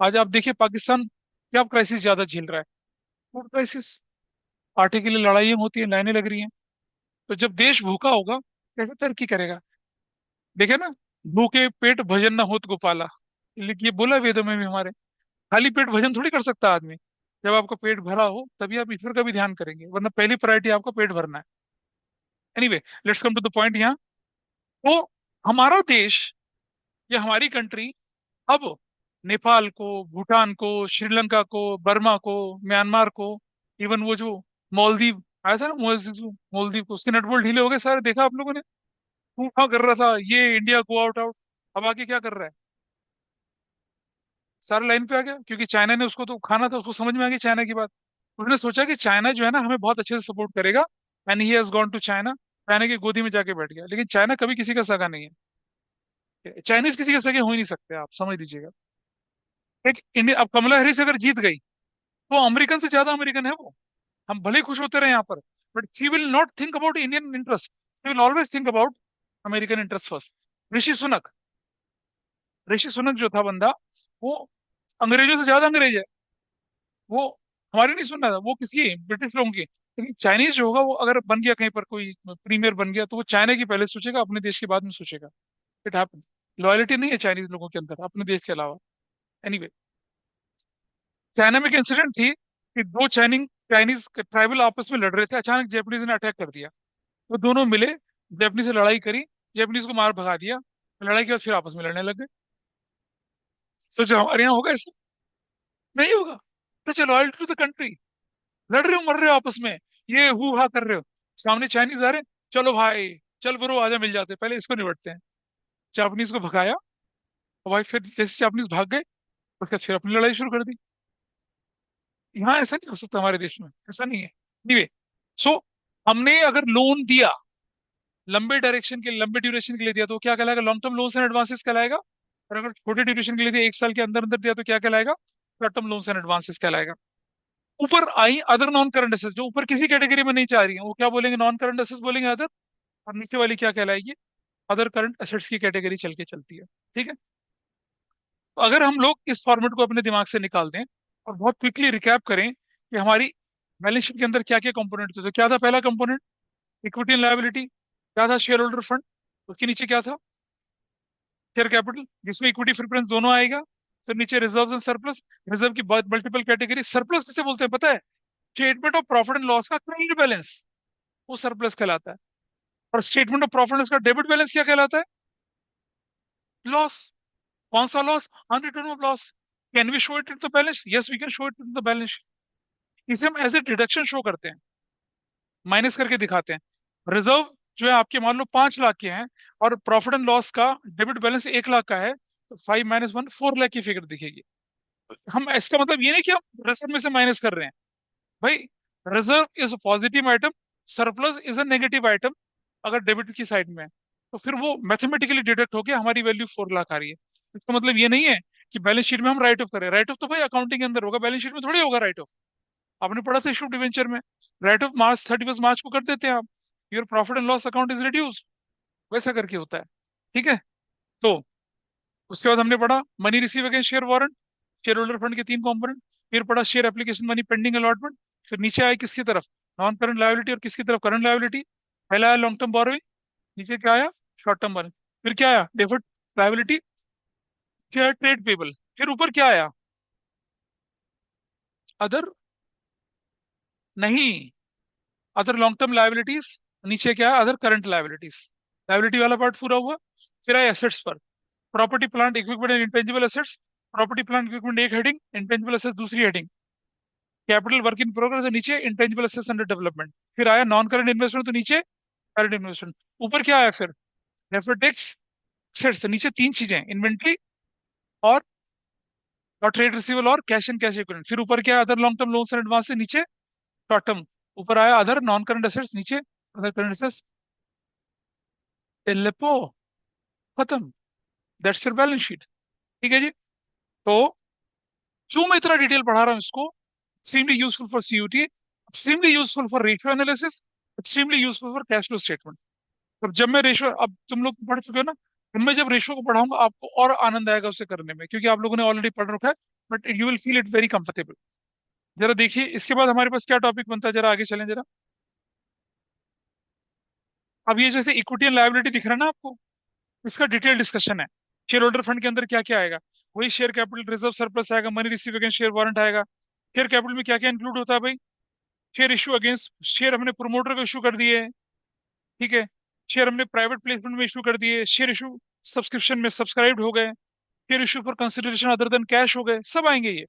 A: आज आप देखिए पाकिस्तान क्या क्राइसिस ज्यादा झेल रहा है, फूड क्राइसिस। आटे के लिए लड़ाइयाँ होती हैं, लाइनें लग रही हैं। तो जब देश भूखा होगा कैसे तरक्की करेगा? देखे ना, भूखे पेट भजन न होत गोपाला, ये बोला वेदों में भी हमारे। खाली पेट भजन थोड़ी कर सकता आदमी। जब आपका पेट भरा हो तभी आप ईश्वर का भी ध्यान करेंगे, वरना पहली प्रायोरिटी आपका पेट भरना है। Anyway, let's come to the point यहाँ। तो हमारा देश या हमारी कंट्री अब नेपाल को, भूटान को, श्रीलंका को, बर्मा को, म्यांमार को, इवन वो जो मालदीव आया था ना, मालदीव को, उसके नटबोल्ट ढीले हो गए सारे, देखा आप लोगों ने? तूफान कर रहा था ये इंडिया गो आउट आउट। अब आके क्या कर रहा है, सारा लाइन पे आ गया। क्योंकि चाइना ने उसको तो खाना था, उसको समझ में आ गई चाइना की बात। उसने सोचा कि चाइना जो है ना हमें बहुत अच्छे से सपोर्ट करेगा। And he has gone to China. China की गोदी में जाके बैठ गया। लेकिन चाइना कभी किसी का सगा नहीं है। चाइनीज किसी के सगे हो ही नहीं सकते, आप समझ लीजिएगा। एक इंडिया, अब कमला हैरिस अगर जीत गई तो अमेरिकन से ज्यादा अमेरिकन है वो। हम भले ही खुश होते रहे यहाँ पर, but she will not think about Indian interest, she will always think about American interest first. Rishi Sunak, Rishi Sunak जो था बंदा, वो अंग्रेजों से ज्यादा अंग्रेज है। वो हमारी नहीं सुन रहा था, वो किसी ब्रिटिश लोगों की। लेकिन चाइनीज जो होगा वो अगर बन गया कहीं पर, कोई प्रीमियर बन गया, तो वो चाइना की पहले सोचेगा, अपने देश के बाद में सोचेगा। It happen. लॉयल्टी नहीं है चाइनीज लोगों के अंदर अपने देश के अलावा। एनीवे, चाइना में एक इंसिडेंट थी कि दो चाइनिंग चाइनीज ट्राइबल आपस में लड़ रहे थे, अचानक जापानीज ने अटैक कर दिया। वो दोनों मिले, जापानीज से लड़ाई करी, जापानीज को मार भगा दिया। लड़ाई के बाद फिर आपस में लड़ने लग गए। सोचो हमारे यहाँ होगा ऐसा? नहीं होगा। सच लॉयल्टी टू द कंट्री। लड़ रहे हो, मर रहे हो आपस में, ये हु हा कर रहे हो, सामने चाइनीज आ रहे हैं, चलो भाई, चल ब्रो आजा, मिल जाते, पहले इसको निपटते हैं। जापानीज को भगाया, और भाई फिर जैसे जापानीज भाग गए उसके बाद फिर अपनी लड़ाई शुरू कर दी। यहाँ ऐसा नहीं हो सकता, हमारे देश में ऐसा नहीं है। anyway, सो हमने अगर लोन दिया लंबे डायरेक्शन के, लंबे ड्यूरेशन के लिए दिया तो वो क्या कहलाएगा, long term loans and advances कहलाएगा। और अगर छोटे ड्यूरेशन के लिए दिया, एक साल के अंदर अंदर दिया, तो क्या कहलाएगा, short term loans and advances कहलाएगा। ऊपर आई अदर नॉन करंट एसेट्स, जो ऊपर किसी कैटेगरी में नहीं जा रही है, वो क्या बोलेंगे, नॉन करंट एसेट्स बोलेंगे अदर। और नीचे वाली क्या कहलाएगी, अदर करंट एसेट्स की कैटेगरी चल के चलती है। ठीक है। तो अगर हम लोग इस फॉर्मेट को अपने दिमाग से निकाल दें और बहुत क्विकली रिकैप करें कि हमारी बैलेंस शीट के अंदर क्या क्या कंपोनेंट थे, तो क्या था पहला कंपोनेंट? Equity and liability. क्या था? Share holder fund. उसके नीचे क्या था? शेयर कैपिटल, जिसमें इक्विटी प्रेफरेंस दोनों आएगा। फिर नीचे रिजर्व्स एंड सरप्लस। रिजर्व की मल्टीपल कैटेगरी। सरप्लस किसे बोलते हैं पता है? Statement of profit and loss का क्रेडिट बैलेंस, वो सरप्लस कहलाता है। और statement of profit and loss का डेबिट बैलेंस क्या कहलाता है? लॉस। कौन सा loss? Unreturn of loss. Can we show it in the balance? Yes, we can show it in the balance. इसे हम एज ए डिडक्शन शो करते हैं, माइनस करके दिखाते हैं। रिजर्व जो है आपके मान लो 5 लाख के हैं, और प्रॉफिट एंड लॉस का डेबिट बैलेंस 1 लाख का है, तो 5 - 1 4 लाख की फिगर दिखेगी। हम इसका मतलब ये नहीं कि हम रिजर्व में से माइनस कर रहे हैं भाई। Reserve is positive item, surplus is a negative item अगर डेबिट की साइड में है। तो फिर वो मैथमेटिकली डिडक्ट होके हमारी वैल्यू 4 लाख आ रही है। इसका मतलब ये नहीं है कि बैलेंस शीट में हम राइट ऑफ करें। राइट ऑफ तो भाई अकाउंटिंग के अंदर होगा, बैलेंस शीट में थोड़ी होगा राइट ऑफ। आपने पढ़ा था इशू डिवेंचर में, राइट ऑफ मार्च 31 मार्च को कर देते हैं आप। Your profit and loss account is reduce, वैसा करके होता है। ठीक है। तो उसके बाद हमने पढ़ा money receive against share warrant, share holder fund के 3 कंपोनेंट। फिर पढ़ा share application money pending allotment. फिर नीचे आए किसकी तरफ? नॉन करंट लायबिलिटी, और किसकी तरफ? Current liability. पहला आया लॉन्ग टर्म बोरोइंग, नीचे क्या आया? Short term borrowing. फिर क्या आया? Deferred liability. फिर आया ट्रेड पेबल। फिर ऊपर क्या आया? अदर, नहीं, अदर लॉन्ग टर्म लायबिलिटीज। नीचे क्या है? Other current liabilities. लायबिलिटी वाला पार्ट पूरा हुआ। फिर आए एसेट्स पर। Property plant equipment and intangible assets. Property plant equipment एक हेडिंग, इंटेंजिबल एसेट्स दूसरी heading. Capital work in progress है नीचे, इंटेंजिबल एसेट्स अंडर डेवलपमेंट। फिर आया नॉन करंट इन्वेस्टमेंट, तो नीचे करंट इन्वेस्टमेंट। ऊपर क्या आया फिर? Deferred tax assets. नीचे तीन चीजें, इन्वेंट्री और ट्रेड रिसीवेबल और कैश एंड कैश इक्विवेलेंट। फिर ऊपर क्या है? Other long term loans and advance से नीचे शॉर्ट टर्म। ऊपर आया अदर नॉन करंट एसेट्स, नीचे अदर करंट एसेट्स। एलेपो, खत्म। That's your balance sheet. ठीक है जी। तो क्यों मैं इतना डिटेल पढ़ा रहा हूँ इसको? Extremely useful for CUT, extremely useful for ratio analysis, extremely useful for cash flow statement. अब जब मैं रेशियो, अब तुम लोग पढ़ चुके हो ना, अब मैं जब रेशियो को पढ़ाऊंगा आपको और आनंद आएगा उसे करने में, क्योंकि आप लोगों ने ऑलरेडी पढ़ रखा है। But you will feel it very comfortable. जरा देखिए इसके बाद हमारे पास क्या टॉपिक बनता है, जरा आगे चलें जरा। अब ये जैसे इक्विटी एंड लायबिलिटी दिख रहा है ना आपको, इसका डिटेल डिस्कशन है। शेयर होल्डर फंड के अंदर क्या क्या आएगा? वही शेयर कैपिटल, रिजर्व, सरप्लस आएगा, money receive against share warrant आएगा। शेयर कैपिटल में क्या क्या इंक्लूड होता है भाई? शेयर इशू अगेंस्ट, शेयर हमने प्रोमोटर को इशू कर दिए। ठीक है। शेयर हमने प्राइवेट प्लेसमेंट में इशू कर दिए। शेयर इशू सब्सक्रिप्शन में सब्सक्राइब्ड हो गए। Share issue for consideration other than cash हो गए, सब आएंगे ये।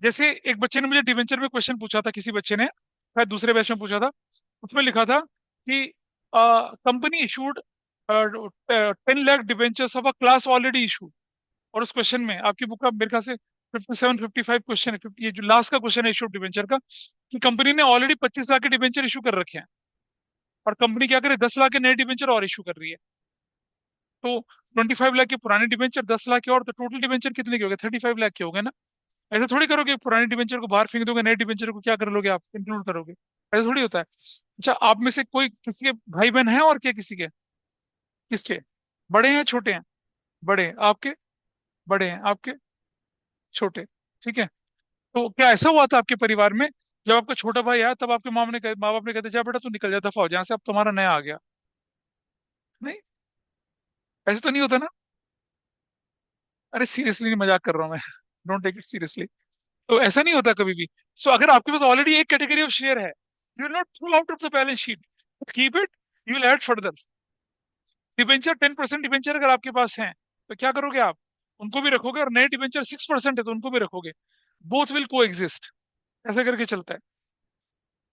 A: जैसे एक बच्चे ने मुझे डिवेंचर में क्वेश्चन पूछा था, किसी बच्चे ने शायद दूसरे बैच में पूछा था। उसमें लिखा था कि company issued 10 lakh debentures of a class already issue. और उस क्वेश्चन में आपकी बुक का मेरे ख्याल से 57 55 क्वेश्चन है, ये जो लास्ट का क्वेश्चन है इशू डिवेंचर का, कि कंपनी ने ऑलरेडी 25 लाख के डिवेंचर इशू कर रखे हैं, और कंपनी क्या करे, 10 लाख के नए डिवेंचर और इशू कर रही है। तो 25 लाख के पुराने डिवेंचर, 10 लाख के और, तो टोटल डिवेंचर कितने के हो गए? 35 लाख के हो गए ना। ऐसा थोड़ी करोगे, पुराने डिवेंचर को बाहर फेंक दोगे, नए डिवेंचर को क्या कर लोगे आप, इंक्लूड करोगे? ऐसा थोड़ी होता है। अच्छा, आप में से कोई किसी के भाई बहन है और क्या किसी के? किसके? बड़े हैं छोटे हैं? बड़े हैं आपके? बड़े हैं आपके? छोटे? ठीक है। तो क्या ऐसा हुआ था आपके परिवार में, जब आपका छोटा भाई आया तब आपके माँ बाप ने कहते जा बेटा तू निकल जा, दफा हो जहाँ से, अब तुम्हारा नया आ गया? नहीं, ऐसा तो नहीं होता ना। अरे सीरियसली नहीं, मजाक कर रहा हूँ मैं। Don't take it seriously. तो ऐसा नहीं होता कभी भी। सो अगर आपके पास ऑलरेडी एक कैटेगरी ऑफ शेयर है, you will not pull out of the balance sheet, keep it, you will add further. Debenture 10% debenture अगर आपके पास हैं, तो क्या करोगे आप? उनको भी रखोगे, और नए डिबेंचर 6% है तो उनको भी रखोगे। बोथ विल को एग्जिस्ट, ऐसा करके चलता है।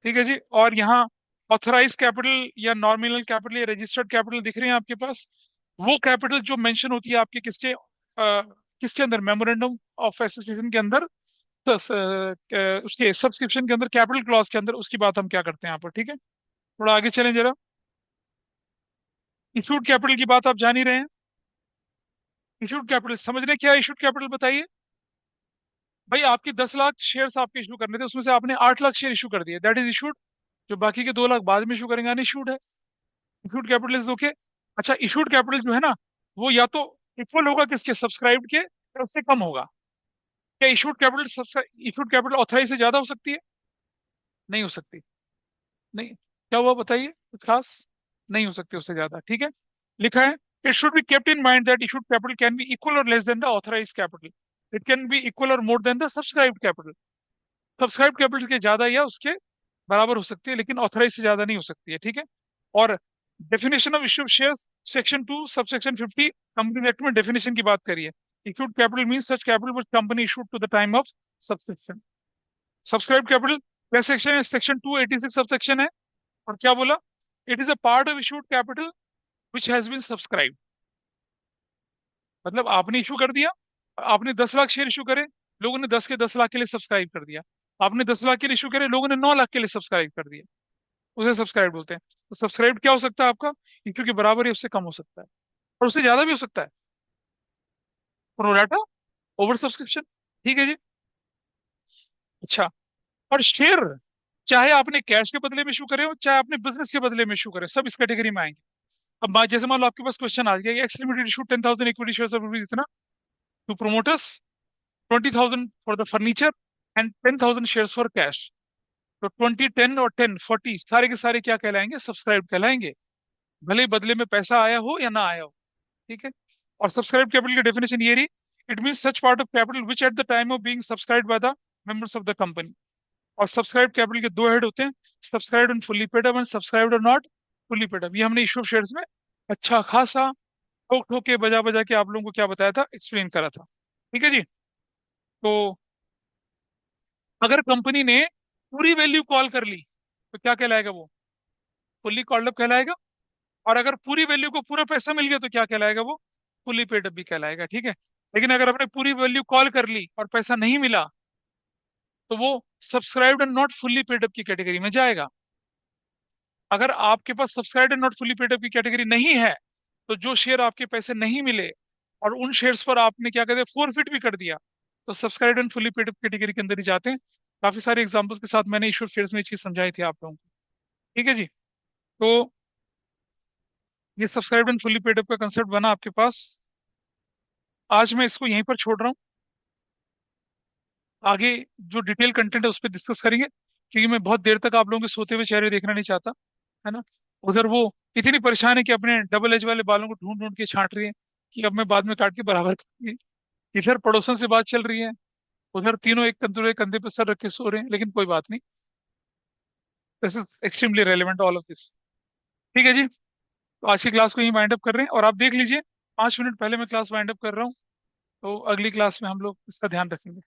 A: ठीक है जी। और यहाँ ऑथराइज कैपिटल या नॉमिनल कैपिटल या रजिस्टर्ड कैपिटल दिख रहे हैं आपके पास। वो कैपिटल जो मेंशन होती है आपके किसके किसके अंदर, मेमोरेंडम ऑफ एसोसिएशन के अंदर, उसके सब्सक्रिप्शन के अंदर, कैपिटल क्लॉज के अंदर, उसकी बात हम क्या करते हैं यहाँ पर। ठीक है। थोड़ा आगे चलें जरा। इशूड कैपिटल की बात आप जान ही रहे हैं। इशूड कैपिटल समझ रहे हैं क्या? इशूड कैपिटल बताइए भाई। आपके 10 लाख शेयर्स आपके इशू करने थे, उसमें से आपने 8 लाख शेयर इशू कर दिए, दैट इज इशूड। जो बाकी के 2 लाख बाद में इशू करेंगे, अनइशूड है। Issued capital is okay. अच्छा, इशूड कैपिटल जो है ना, वो या तो इक्वल होगा किसके, सब्सक्राइब के, या उससे कम होगा। क्या issued capital, issued capital authorise से ज्यादा हो सकती है? नहीं हो सकती। नहीं, क्या हुआ बताइए कुछ खास? नहीं हो सकती उससे ज्यादा, ठीक है। लिखा है, it should be kept in mind that issued capital can be equal और less than the authorise capital. It can be equal और more than the subscribed capital. Subscribe capital के ज्यादा या उसके बराबर हो सकती है, लेकिन ऑथराइज से ज्यादा नहीं हो सकती है, ठीक है। और definition of issue shares, section 2 subsection 50 company act में डेफिनेशन की बात करिए। Equity capital mean such capital which company issued to the time of subscription. Subscribe capital क्या सेक्शन है? सेक्शन 286 सबसेक्शन है। और क्या बोला? It is a part of issued capital which has been subscribe. मतलब आपने इशू कर दिया, आपने 10 लाख शेयर इशू करे, लोगों ने 10 के 10 लाख के लिए सब्सक्राइब कर दिया। आपने 10 लाख के लिए इशू करे, लोगों ने 9 लाख के लिए सब्सक्राइब कर दिया। उसे सब्सक्राइब बोलते हैं। तो सब्सक्राइब क्या हो सकता है आपका? इक्यू के बराबर या उससे कम हो सकता है, और उससे ज्यादा भी हो सकता है। प्रोराटा, ओवर सब्सक्रिप्शन, ठीक है जी। अच्छा, और शेयर चाहे आपने कैश के बदले में इशू करे हो, चाहे आपने बिजनेस के बदले में इशू करे, सब इस कैटेगरी में आएंगे। अब जैसे मान लो आपके पास क्वेश्चन आ गया, X limited issue 10,000 equity share of rupees इतना to promoters, 20,000 for the furniture, and 10,000 shares for cash. तो 20, 10 और 10, 40 सारे के सारे क्या कहलाएंगे? सब्सक्राइब कहलाएंगे, भले ही बदले में पैसा आया हो या ना आया हो, ठीक है। और सब्सक्राइब कैपिटल की डेफिनेशन ये रही, it mean such part of capital which at the time of being subscribed by the members of the company. और सब्सक्राइब कैपिटल के दो हेड होते हैं, subscribed and fully paid up, and subscribed और नॉट फुल्ली पेड अप। ये हमने इशू शेयर्स में अच्छा खासा ठोक ठोक के बजा बजा के आप लोगों को क्या बताया था, एक्सप्लेन करा था, ठीक है जी। तो अगर कंपनी ने पूरी वैल्यू कॉल कर ली तो क्या कहलाएगा वो? फुल्ली कॉल्ड अप कहलाएगा। और अगर पूरी वैल्यू को पूरा पैसा मिल गया तो क्या कहलाएगा वो? फुल्ली पेड अप भी कहलाएगा, ठीक है। लेकिन अगर आपने पूरी वैल्यू कॉल कर ली और पैसा नहीं मिला, तो वो subscribed and not fully paid up की कैटेगरी में जाएगा। अगर आपके पास subscribed and not fully paid up की कैटेगरी नहीं है, तो जो शेयर आपके पैसे नहीं मिले और उन शेयर्स पर आपने क्या कहते हैं फोरफिट भी कर दिया, तो subscribed and fully paid up category के अंदर ही जाते हैं। काफी सारे एग्जांपल्स के साथ मैंने इशू शेयर्स में ये चीज समझाई थी आप लोगों को, ठीक है जी। तो ये subscribed and fully paid up का कंसेप्ट बना आपके पास। आज मैं इसको यहीं पर छोड़ रहा हूँ। आगे जो डिटेल कंटेंट है उस पर डिस्कस करेंगे, क्योंकि मैं बहुत देर तक आप लोगों के सोते हुए चेहरे देखना नहीं चाहता, है ना। उधर वो इतनी परेशान है कि अपने डबल एज वाले बालों को ढूंढ ढूंढ के छांट रही है कि अब मैं बाद में काट के बराबर करूंगी। इधर पड़ोसन से बात चल रही है, उधर तीनों एक कंधे कंधे पर सर रख के सो रहे हैं, लेकिन कोई बात नहीं। This is extremely relevant all of this, ठीक है जी। तो आज की क्लास को यही वाइंड अप कर रहे हैं, और आप देख लीजिए 5 मिनट पहले मैं क्लास वाइंड अप कर रहा हूँ। तो अगली क्लास में हम लोग इसका ध्यान रखेंगे।